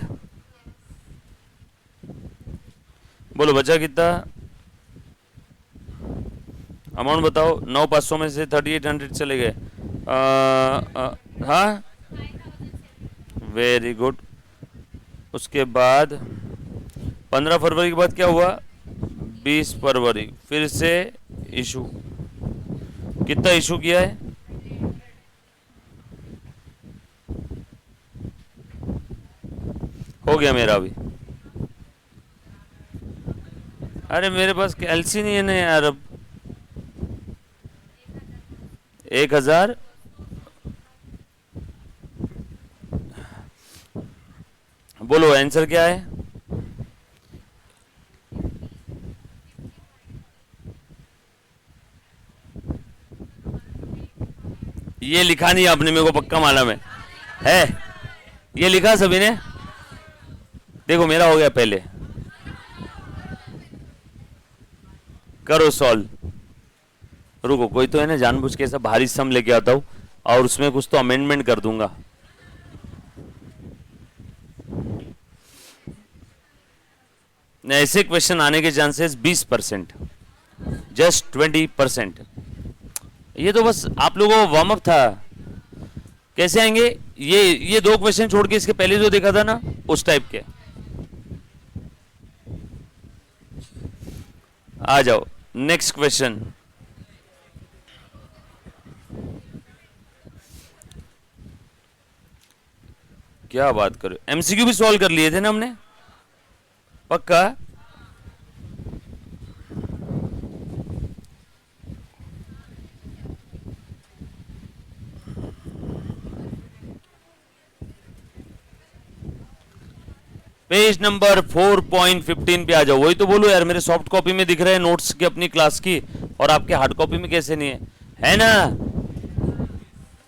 बोलो बचा कितना, अमाउंट बताओ। 9500 में से 3800 चले गए। हाँ, वेरी गुड। उसके बाद 15 फरवरी के बाद क्या हुआ, 20 फरवरी फिर से इशू। कितना इशू किया है, हो गया मेरा भी। अरे मेरे पास कैलसी नहीं है ना यार, अब 1000। बोलो आंसर क्या है, ये लिखा नहीं आपने, मेरे को पक्का मालूम है ये लिखा सभी ने। देखो मेरा हो गया पहले, करो सॉल्व। रुको, कोई तो है ना जानबूझ के ऐसा भारी सम लेके आता हूं और उसमें कुछ तो अमेंडमेंट कर दूंगा। ऐसे क्वेश्चन आने के चांसेस 20%, जस्ट 20%। ये तो बस आप लोगों को वार्म अप था। कैसे आएंगे, ये 2 क्वेश्चन छोड़ के इसके पहले जो देखा था ना, उस टाइप के। आ जाओ नेक्स्ट क्वेश्चन। क्या बात करो, एमसीक्यू भी सॉल्व कर लिए थे ना हमने, पक्का। पेज नंबर 4.15 पे आ जाओ। वही तो बोलो यार, मेरे सॉफ्ट कॉपी में दिख रहे हैं नोट्स की अपनी क्लास की, और आपके हार्ड कॉपी में कैसे नहीं है ना।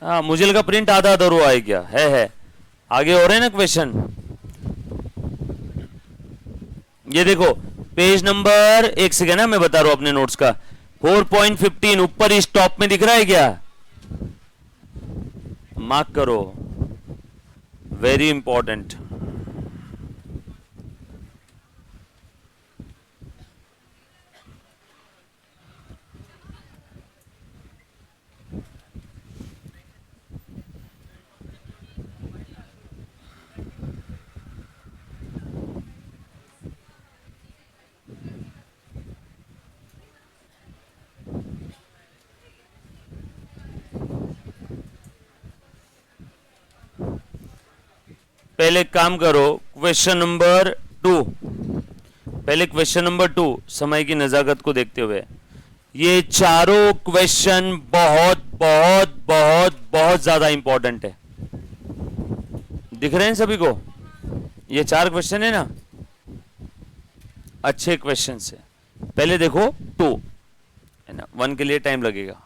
हाँ, मुझे लगा प्रिंट आधा आधा रो आए क्या है। आगे हो रहे हैं ना क्वेश्चन, ये देखो पेज नंबर, एक सेकेंड ना, मैं बता रहा हूं अपने नोट्स का। 4.15 ऊपर इस टॉप में दिख रहा है क्या, मार्क करो, वेरी इंपॉर्टेंट। पहले एक काम करो, क्वेश्चन नंबर 2, पहले क्वेश्चन नंबर 2 समय की नजाकत को देखते हुए, ये चारों क्वेश्चन बहुत बहुत बहुत बहुत ज्यादा इंपॉर्टेंट है। दिख रहे हैं सभी को? ये 4 क्वेश्चन है ना, अच्छे क्वेश्चन है। पहले देखो 2 है ना, 1 के लिए टाइम लगेगा।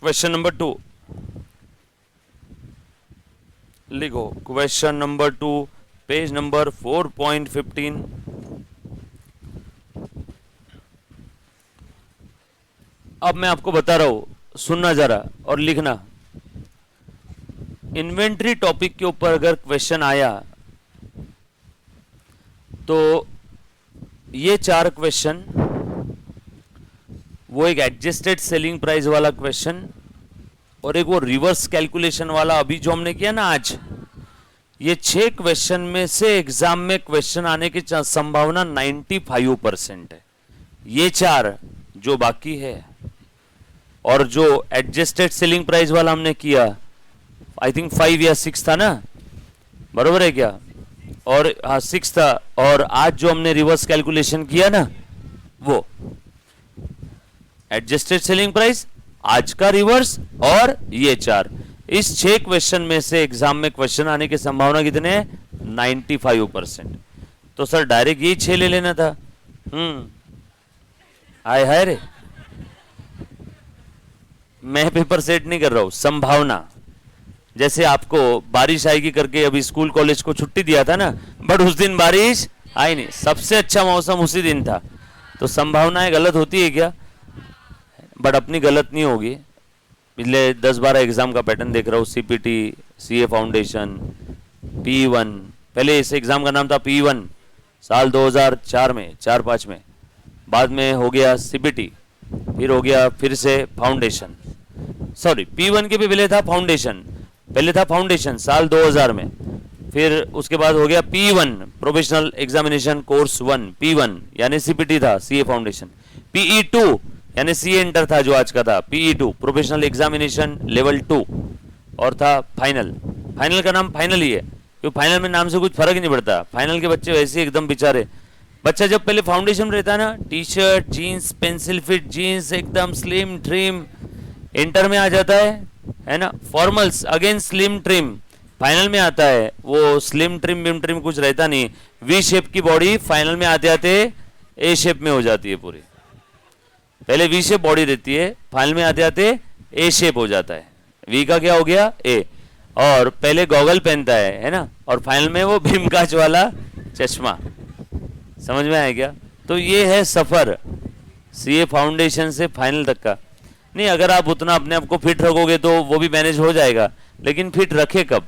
क्वेश्चन नंबर 2 लिखो, क्वेश्चन नंबर 2, पेज नंबर 4.15। अब मैं आपको बता रहा हूं, सुनना जरा और लिखना। इन्वेंट्री टॉपिक के ऊपर अगर क्वेश्चन आया तो ये 4 क्वेश्चन, वो एक एडजस्टेड सेलिंग प्राइस वाला क्वेश्चन और एक वो रिवर्स कैलकुलेशन वाला अभी जो हमने किया ना आज, ये 6 क्वेश्चन में से एग्जाम में क्वेश्चन आने की संभावना 95% है। ये 4 जो बाकी है, और जो एडजस्टेड सेलिंग प्राइस वाला हमने किया, आई थिंक 5 या 6 था ना, बरोबर है क्या? और हाँ 6 था, और आज जो हमने रिवर्स कैलकुलेशन किया ना, वो एडजस्टेड सेलिंग प्राइस, आज का रिवर्स, और ये 4, इस 6 क्वेश्चन में से एग्जाम में क्वेश्चन आने की संभावना कितने है? 95%। तो सर डायरेक्ट यही 6 ले लेना था। हाय हाय रे, मैं पेपर सेट नहीं कर रहा हूं, संभावना। जैसे आपको बारिश आएगी करके अभी स्कूल कॉलेज को छुट्टी दिया था ना, बट उस दिन बारिश आई नहीं, सबसे अच्छा मौसम उसी दिन था। तो संभावनाएं गलत होती है क्या? बट अपनी गलत नहीं होगी। पिछले 10-12 एग्जाम का पैटर्न देख रहा हूँ, सीपीटी, सीए फाउंडेशन, P1, पहले इस एग्जाम का नाम था P1 साल 2004 में, 4-5 में, बाद में हो गया सीपीटी, फिर हो गया फिर से फाउंडेशन, सॉरी P1 के भी पहले था फाउंडेशन, पहले था फाउंडेशन साल 2000 में, फिर उसके बाद हो गया P1 professional examination course 1, P1 यानी सीपीटी था, सीए फाउंडेशन, PE2 यानी सीए इंटर था जो आज का था, PE2 प्रोफेशनल एग्जामिनेशन लेवल 2, और था फाइनल। फाइनल का नाम फाइनल ही है क्योंकि फाइनल में नाम से कुछ फर्क ही नहीं पड़ता। फाइनल के बच्चे वैसे एकदम बेचारे, बच्चा जब पहले फाउंडेशन में रहता है ना, T shirt jeans, pencil fit jeans, एकदम स्लिम ट्रिम, इंटर में आ जाता है ना, formals again slim trim, final में आता है वो स्लिम ट्रिम बिम ट्रिम कुछ रहता नहीं, वी शेप की बॉडी फाइनल में आते आते ए शेप में हो जाती है पूरी। पहले वी शेप बॉडी रहती है, फाइनल में आते आते ए शेप हो जाता है, वी का क्या हो गया ए, और पहले गॉगल पहनता है ना, और फाइनल में वो भीमकाच वाला चश्मा। समझ में आया क्या? तो ये है सफर सीए फाउंडेशन से फाइनल तक का। नहीं, अगर आप उतना अपने आप को फिट रखोगे तो वो भी मैनेज हो जाएगा, लेकिन फिट रखे कब,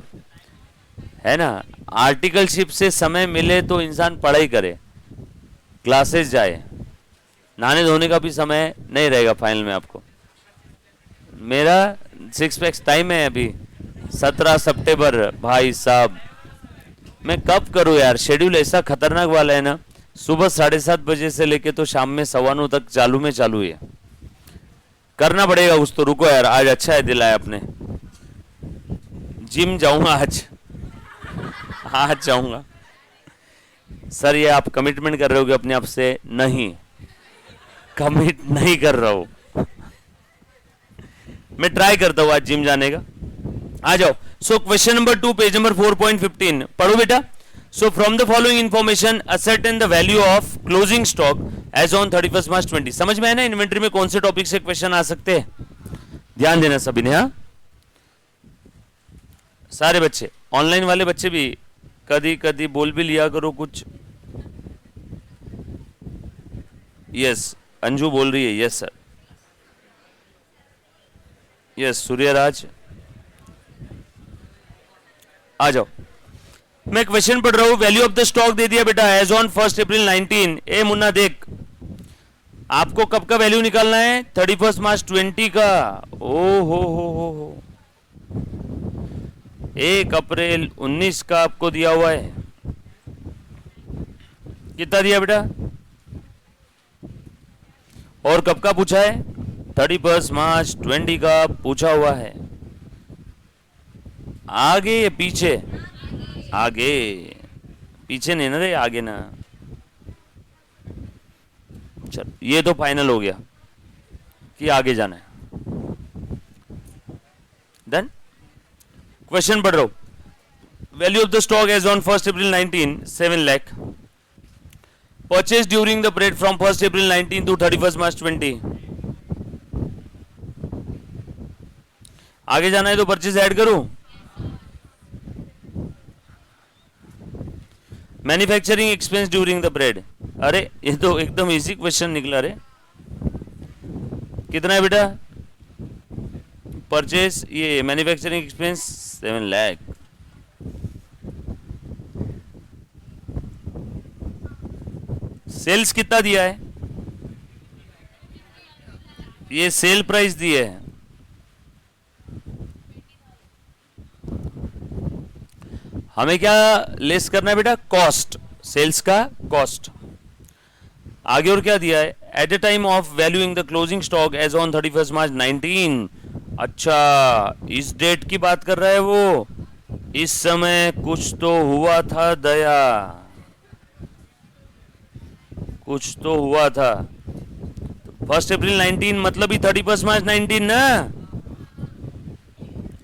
है ना? आर्टिकलशिप से समय मिले तो इंसान पढ़ाई करे, क्लासेस जाए, नहाने धोने का भी समय नहीं रहेगा फाइनल में आपको। मेरा 6 पैक्स टाइम है अभी 17 सितंबर, भाई साहब मैं कब करूं यार, शेड्यूल ऐसा खतरनाक वाला है ना, सुबह 7:30 बजे से लेके तो शाम में 9:15 तक चालू है, करना पड़ेगा कुछ तो। रुको यार, आज अच्छा है दिलाया आपने, जिम जाऊंगा आज जाऊंगा। सर ये आप कमिटमेंट कर रहे हो कि अपने आप से? नहीं, कमिट नहीं कर रहा हूं, मैं ट्राई करता हूं आज जिम जाने का। आ जाओ। So question number 2 page number 4.15 पढ़ो बेटा। So from the following information ascertain the value of closing stock as on 31 March 20। समझ में आया ना इन्वेंटरी में कौन से टॉपिक से क्वेश्चन आ सकते हैं? ध्यान देना सभी ने। हाँ, सारे बच्चे, ऑनलाइन वाले बच्चे भी कदी कदी बोल भी लिया करो कुछ। यस, अंजू बोल रही है यस सर, यस सूर्यराज आ जाओ। मैं क्वेश्चन पढ़ रहा हूं, वैल्यू ऑफ द स्टॉक दे दिया बेटा एज ऑन 1 अप्रैल 19। ए मुन्ना देख, आपको कब का वैल्यू निकालना है? 31 मार्च 20 का। ओ हो 1 अप्रैल 19 का आपको दिया हुआ है। कितना दिया बेटा? और कब का पूछा है? 31 मार्च 20 का पूछा हुआ है। आगे या पीछे? आगे। पीछे नहीं ना रे, आगे ना। चल ये तो फाइनल हो गया कि आगे जाना है। डन। क्वेश्चन पढ़ रहा हूं। Value of the stock as on 1 April 19, 7 lakh. Purchase during the period from 1 April 19 to 31 March 20। आगे जाना है तो परचेज ऐड करूं। Manufacturing expense during the period. अरे ये तो एकदम इजी क्वेश्चन निकला रे। कितना है बेटा? परचेज ये मैन्युफैक्चरिंग एक्सपेंस 7 लाख। सेल्स कितना दिया है? ये सेल प्राइस दिए है। हमें क्या लेस करना है बेटा? कॉस्ट, सेल्स का कॉस्ट। आगे और क्या दिया है? At the time of valuing the closing stock as on 31 March 19। अच्छा, इस डेट की बात कर रहा है वो। इस समय कुछ तो हुआ था दया, कुछ तो हुआ था। 1 अप्रैल 19 मतलब ही 31 मार्च 19 ना।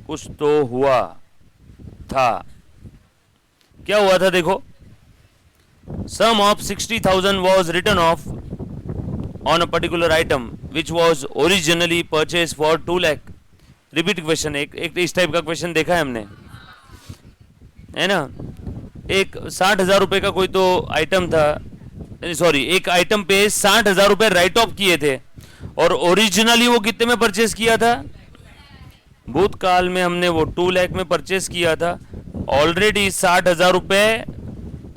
कुछ तो हुआ था। क्या हुआ था देखो। सम of 60,000 was written off on a particular item which was originally purchased for 2 lakh। Repeat question. एक इस टाइप का क्वेश्चन देखा है हमने, है ना। एक 60,000 रुपए का कोई तो आइटम था, सॉरी एक आइटम पे 60,000 रुपए राइट ऑफ किए थे, और ओरिजिनली वो कितने में परचेस किया था? भूतकाल में हमने वो 2 लाख में परचेस किया था। ऑलरेडी 60,000 रुपए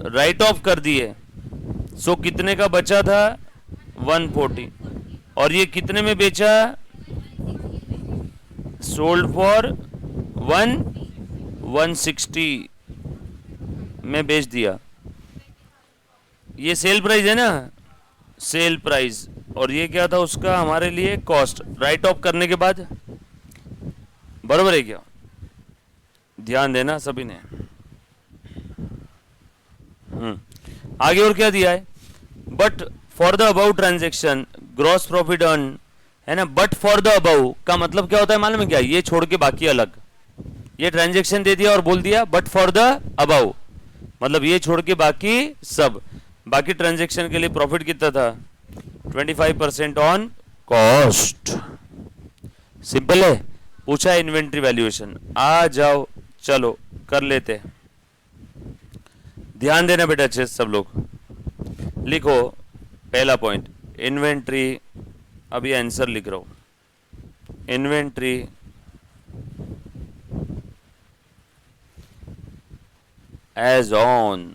राइट ऑफ कर दिए। सो कितने का बचा था? 140। और ये कितने में बेचा? सोल्ड फॉर 160 में बेच दिया। ये सेल प्राइस है ना, सेल प्राइस। और ये क्या था उसका हमारे लिए? कॉस्ट, राइट ऑफ करने के बाद। बरोबर है क्या? ध्यान देना सभी ने। आगे और क्या दिया है? But for the above transaction gross profit earn, है ना। बट फॉर द अबाउ का मतलब क्या होता है मालूम है क्या? ये छोड़ के बाकी अलग। ये ट्रांजेक्शन दे दिया और बोल दिया बट फॉर द अबाउ, मतलब ये छोड़ के बाकी सब। बाकी ट्रांजेक्शन के लिए प्रॉफिट कितना था? 25% ऑन कॉस्ट। सिंपल है। पूछा है इन्वेंट्री वैल्यूएशन। आ जाओ चलो कर लेते हैं। ध्यान देना बेटा अच्छे सब लोग। लिखो पहला पॉइंट, इन्वेंट्री। अभी आंसर लिख रहा हूं। इन्वेंट्री एज ऑन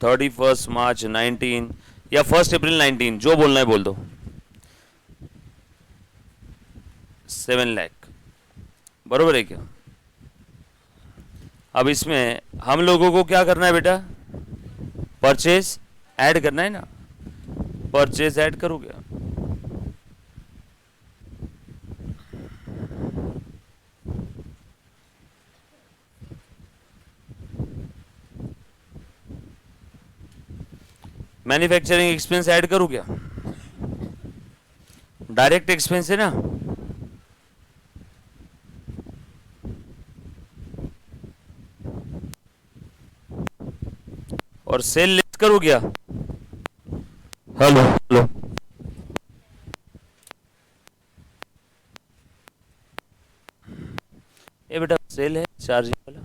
31 मार्च 19 या 1 अप्रैल 19, जो बोलना है बोल दो। 7 लाख। बरोबर है क्या? अब इसमें हम लोगों को क्या करना है बेटा? परचेज ऐड करना है ना। परचेज ऐड करो क्या? मैन्युफैक्चरिंग एक्सपेंस ऐड करूं क्या? डायरेक्ट एक्सपेंस है ना। और सेल लेस करूं क्या? हेलो हेलो, ये बेटा सेल है चार्जिंग वाला।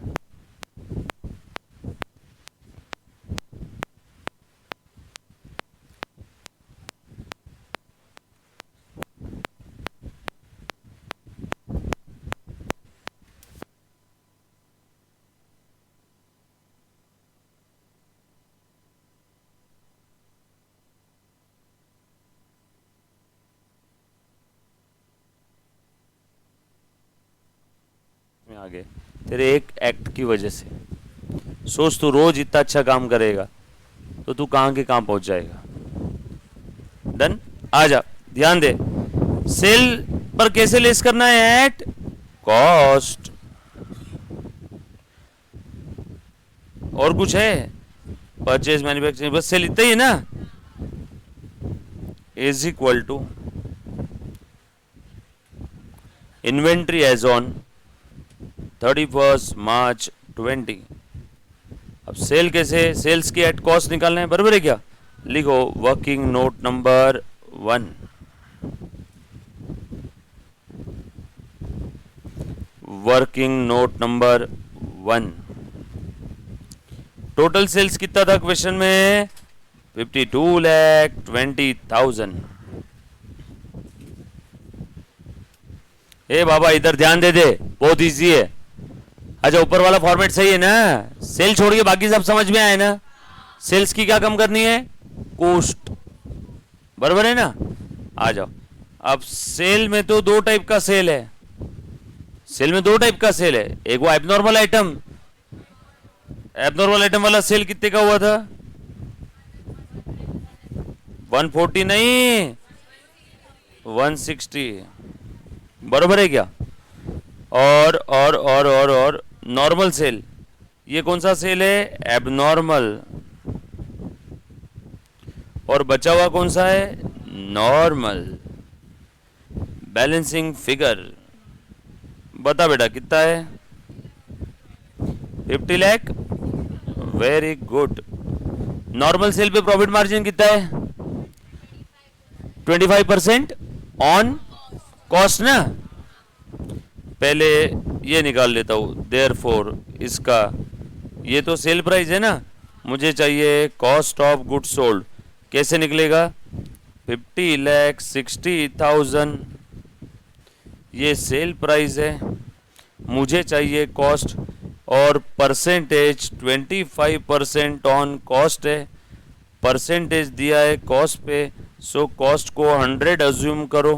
आगे तेरे एक एक्ट की वजह से। सोच तू रोज इतना अच्छा काम करेगा तो तू कहां के कहां पहुंच जाएगा। डन। आ जा, ध्यान दे। सेल पर कैसे लेस करना है? At cost. और कुछ है? परचेज, मैन्युफैक्चरिंग, बस सेल इतना ही है ना? Is equal to inventory as on 31 March 20। अब सेल कैसे? सेल्स की एट कॉस्ट निकालना है, बराबर है क्या? लिखो working note number 1। Working note number 1। Total sales कितना था क्वेश्चन में? 52,20,000। ए बाबा इधर ध्यान दे दे, बहुत इजी है। अच्छा ऊपर वाला फॉर्मेट सही है ना? सेल छोड़ के बाकी सब समझ में आए ना? सेल्स की क्या कम करनी है? कॉस्ट, बराबर है ना? आ जाओ। अब सेल में तो दो टाइप का सेल है। सेल में दो टाइप का सेल है, एक वो एबनॉर्मल आइटम। एबनॉर्मल आइटम वाला सेल कितने का हुआ था? 140 नहीं, 160, बराबर है क्या? और नॉर्मल सेल, ये कौन सा सेल है? एबनॉर्मल। और बचा हुआ कौन सा है? नॉर्मल। बैलेंसिंग फिगर बता बेटा कितना है? 50 lakh, very good. Normal sale पे प्रॉफिट मार्जिन कितना है? 25% ऑन कॉस्ट ना? पहले ये निकाल लेता हूं, देयरफॉर इसका, ये तो सेल प्राइस है ना, मुझे चाहिए कॉस्ट ऑफ गुड सोल्ड। कैसे निकलेगा? 50,60,000 ये सेल प्राइस है, मुझे चाहिए कॉस्ट, और परसेंटेज 25% ऑन कॉस्ट है, परसेंटेज दिया है कॉस्ट पे, सो कॉस्ट को 100 अज्यूम करो,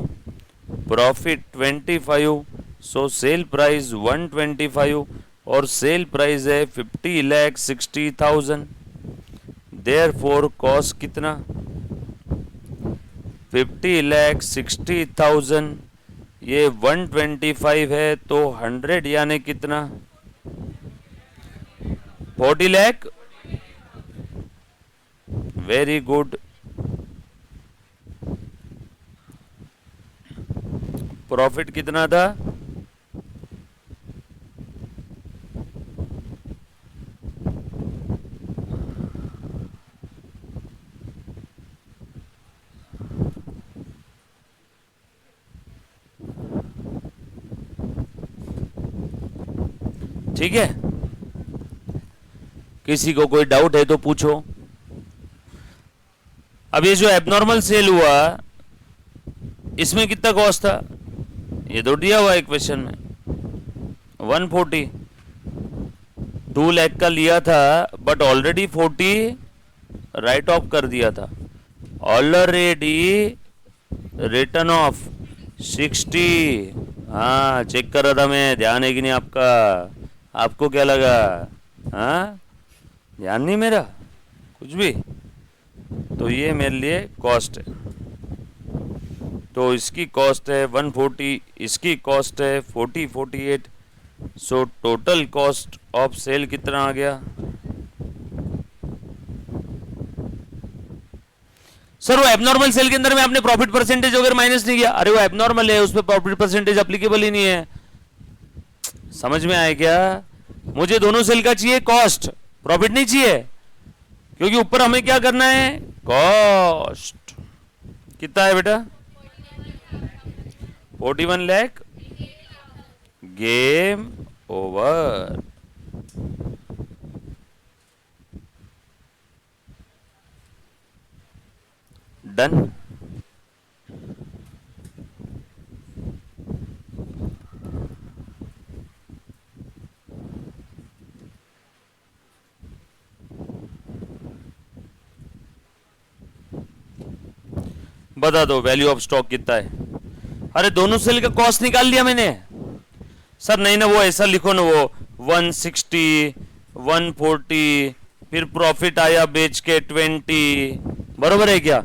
प्रॉफिट 25, सो सेल प्राइस 125 और सेल प्राइस है 50,60,000। देयरफॉर कॉस्ट कितना? 50,60,000, ये 125 है तो 100 यानी कितना? 40 लाख, वेरी गुड। प्रॉफिट कितना था? ठीक है, किसी को कोई डाउट है तो पूछो। अब ये जो एबनॉर्मल सेल हुआ, इसमें कितना कॉस्ट था? ये तो दिया हुआ है क्वेश्चन में, 140। 2 लाख का लिया था बट ऑलरेडी 40 राइट ऑफ कर दिया था, ऑलरेडी रिटर्न ऑफ 60। हाँ चेक कर रहा था मैं, ध्यान है कि नहीं आपका? आपको क्या लगा? हाँ ध्यान नहीं मेरा कुछ भी? तो ये मेरे लिए कॉस्ट है, तो इसकी कॉस्ट है 140, इसकी कॉस्ट है 48। So total cost of sale कितना आ गया? सर वो एबनॉर्मल सेल के अंदर में आपने प्रॉफिट परसेंटेज वगैरह माइनस नहीं किया। अरे वो एबनॉर्मल है, उस पर प्रॉफिट परसेंटेज एप्लीकेबल ही नहीं है। समझ में आया क्या? मुझे दोनों सेल का चाहिए कॉस्ट, प्रॉफिट नहीं चाहिए, क्योंकि ऊपर हमें क्या करना है? कॉस्ट। कितना है बेटा? 41 लाख। Game over. डन। बता दो वैल्यू ऑफ स्टॉक कितना है? अरे दोनों सेल का कॉस्ट निकाल लिया मैंने। सर नहीं ना, वो ऐसा लिखो ना, वो 160, 140, फिर प्रॉफिट आया बेच के 20, बरोबर है क्या?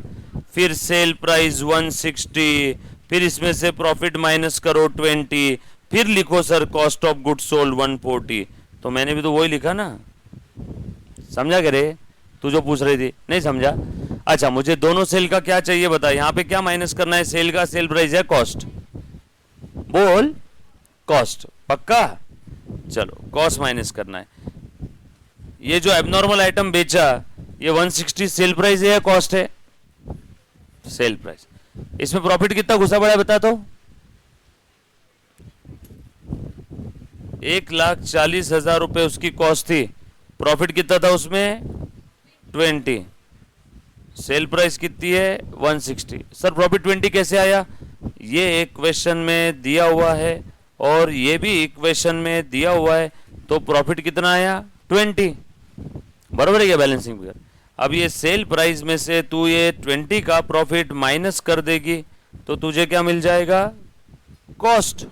फिर सेल प्राइस 160, फिर इसमें से प्रॉफिट माइनस करो 20, फिर लिखो sir cost of good sold 140। तो मैंने भी तो वही लिखा ना, समझा क्या रे? तू जो पूछ रही थी नहीं समझा? अच्छा, मुझे दोनों सेल का क्या चाहिए बता। यहाँ पे क्या माइनस करना है? सेल का सेल प्राइस है कॉस्ट। बोल कॉस्ट, पक्का? चलो कॉस्ट माइनस करना है। ये जो एबनॉर्मल आइटम बेचा ये 160 सेल प्राइस है या कॉस्ट है? Sale price. इसमें प्रॉफिट कितना घुसा पड़ा है बता तो? 1,40,000 रुपए उसकी कॉस्ट थी, प्रॉफिट कितना था उसमें? 20। सेल प्राइस कितनी है? 160। सर प्रॉफिट 20 कैसे आया? ये एक क्वेश्चन में दिया हुआ है और ये भी इक्वेशन में दिया हुआ है, तो प्रॉफिट कितना आया? 20। बराबर है क्या बैलेंसिंग फिगर? अब ये सेल प्राइस में से तू ये 20 का प्रॉफिट माइनस कर देगी तो तुझे क्या मिल जाएगा? कॉस्ट।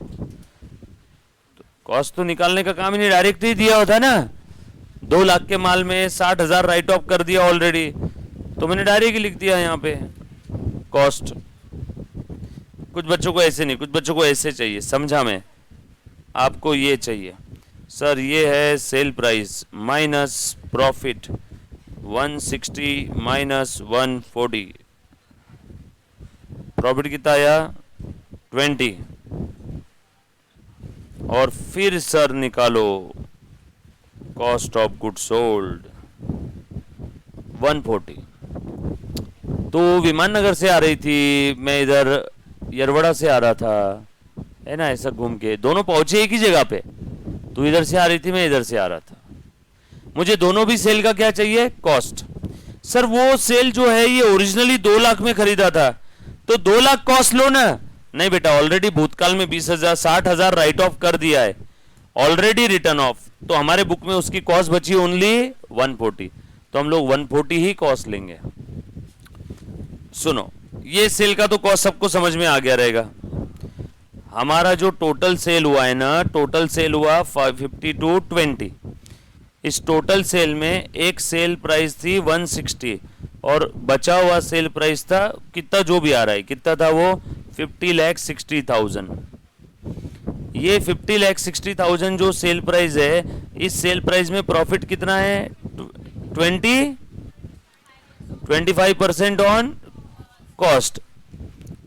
कॉस्ट तो निकालने का काम ही नहीं, डायरेक्ट ही दिया होता ना। 2 लाख के माल में 60,000 राइट ऑफ कर दिया ऑलरेडी, तो मैंने डायरेक्ट ही लिख दिया यहाँ पे कॉस्ट। कुछ बच्चों को ऐसे नहीं, कुछ बच्चों को ऐसे चाहिए, समझा मैं? आपको ये चाहिए सर, ये है sale price minus profit 160 minus 140, profit कितना आया? 20। और फिर सर निकालो कॉस्ट ऑफ गुड सोल्ड 140। तो विमान नगर से आ रही थी, मैं इधर यरवड़ा से आ रहा था, है ना, ऐसा घूम के दोनों पहुंचे एक ही जगह पे। तू इधर से आ रही थी, मैं इधर से आ रहा था। मुझे दोनों भी सेल का क्या चाहिए? कॉस्ट। सर वो सेल जो है ये ओरिजिनली 2 लाख में खरीदा था, तो 2 लाख कॉस्ट लो ना। नहीं बेटा, ऑलरेडी भूतकाल में 20,000 60,000 राइट ऑफ कर दिया है, ऑलरेडी रिटर्न ऑफ, तो हमारे बुक में उसकी कॉस्ट बची ओनली 140, तो हम लोग 140 ही कॉस्ट लेंगे। सुनो, ये सेल का तो कॉस्ट सबको समझ में आ गया रहेगा। हमारा जो टोटल सेल हुआ है ना, टोटल सेल हुआ 5220। इस टोटल सेल में एक सेल प्राइस थी 160 और बचा हुआ सेल प्राइस था कितना, जो भी आ रहा है कितना था वो 50,60,000। ये 50,60,000 जो सेल प्राइस है, इस सेल प्राइस में प्रॉफिट कितना है? 25% on cost,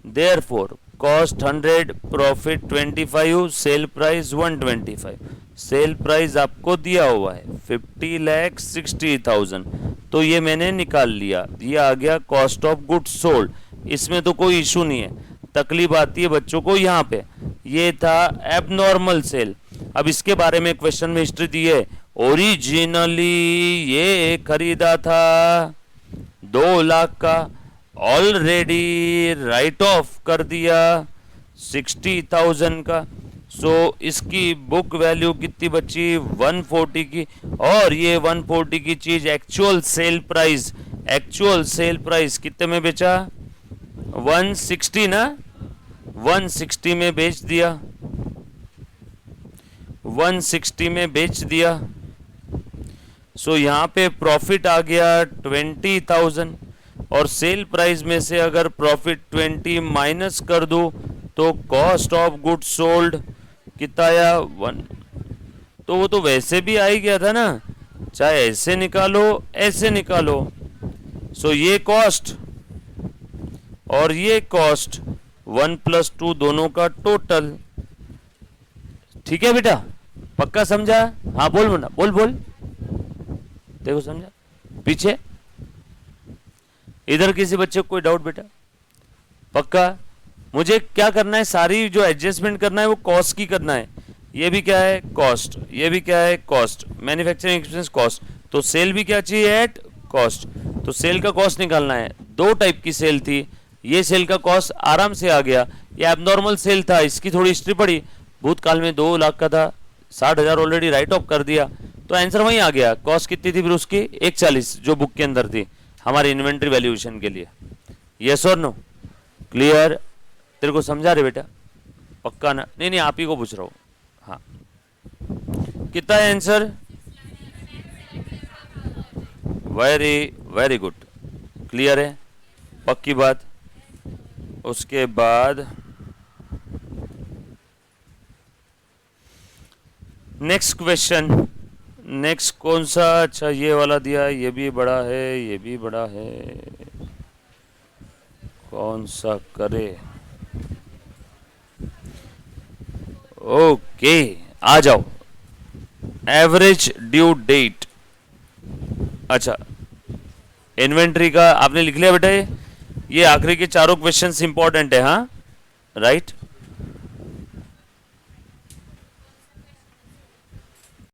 therefore cost 100, profit 25, sale price 125। Sale price आपको दिया हुआ है 50,60,000, तो ये मैंने निकाल लिया, ये आ गया कॉस्ट ऑफ गुड्स सोल्ड। इसमें तो कोई इशू नहीं है, तकलीफ आती है बच्चों को यहाँ पे। ये था एबनॉर्मल सेल। अब इसके बारे में क्वेश्चन में हिस्ट्री दी है, ओरिजिनली ये खरीदा था 2 लाख का, ऑलरेडी राइट ऑफ कर दिया 60,000 का, सो इसकी बुक वैल्यू कितनी बची? 140 की। और ये 140 की चीज एक्चुअल सेल प्राइस कितने में बेचा? 160 ना, 160 में बेच दिया, 160 में बेच दिया। सो यहाँ पे प्रॉफिट आ गया 20,000 और सेल प्राइस में से अगर प्रॉफिट 20 माइनस कर दो तो कॉस्ट ऑफ गुड सोल्ड कितना आया? 1। तो वो तो वैसे भी आ ही गया था ना, चाहे ऐसे निकालो ऐसे निकालो। सो ये कॉस्ट और ये कॉस्ट 1 + 2 दोनों का टोटल। ठीक है बेटा, पक्का समझा? हाँ बोल मुन्ना, बोल बोल। देखो समझा? पीछे इधर किसी बच्चे को कोई डाउट बेटा? पक्का? मुझे क्या करना है, सारी जो एडजस्टमेंट करना है वो कॉस्ट की करना है। ये भी क्या है? कॉस्ट। ये भी क्या है? कॉस्ट। मैन्युफैक्चरिंग एक्सपेंस कॉस्ट, तो सेल भी क्या चाहिए? At cost. तो सेल का कॉस्ट निकालना है। 2 टाइप की सेल थी, ये सेल का कॉस्ट आराम से आ गया। ये एबनॉर्मल सेल था, इसकी थोड़ी हिस्ट्री पड़ी, भूतकाल में 2 लाख का था, 60,000 ऑलरेडी राइट ऑफ कर दिया, तो आंसर वहीं आ गया। कॉस्ट कितनी थी फिर उसकी? 140, जो बुक के अंदर थी हमारे इन्वेंट्री वैल्यूएशन के लिए। यस और नो? क्लियर? तेरे को समझा रहे बेटा? पक्का ना? नहीं आप ही को पूछ रहा हूँ। हाँ, कितना है answer? Very very good, clear है, पक्की बात। उसके बाद नेक्स्ट क्वेश्चन, नेक्स्ट कौन सा, अच्छा ये वाला दिया है, ये भी बड़ा है, ये भी बड़ा है, कौन सा करे? ओके, आ जाओ। एवरेज ड्यू डेट, अच्छा इन्वेंट्री का आपने लिख लिया बेटा? ये आखिरी के चारों क्वेश्चंस इंपॉर्टेंट है, हाँ राइट।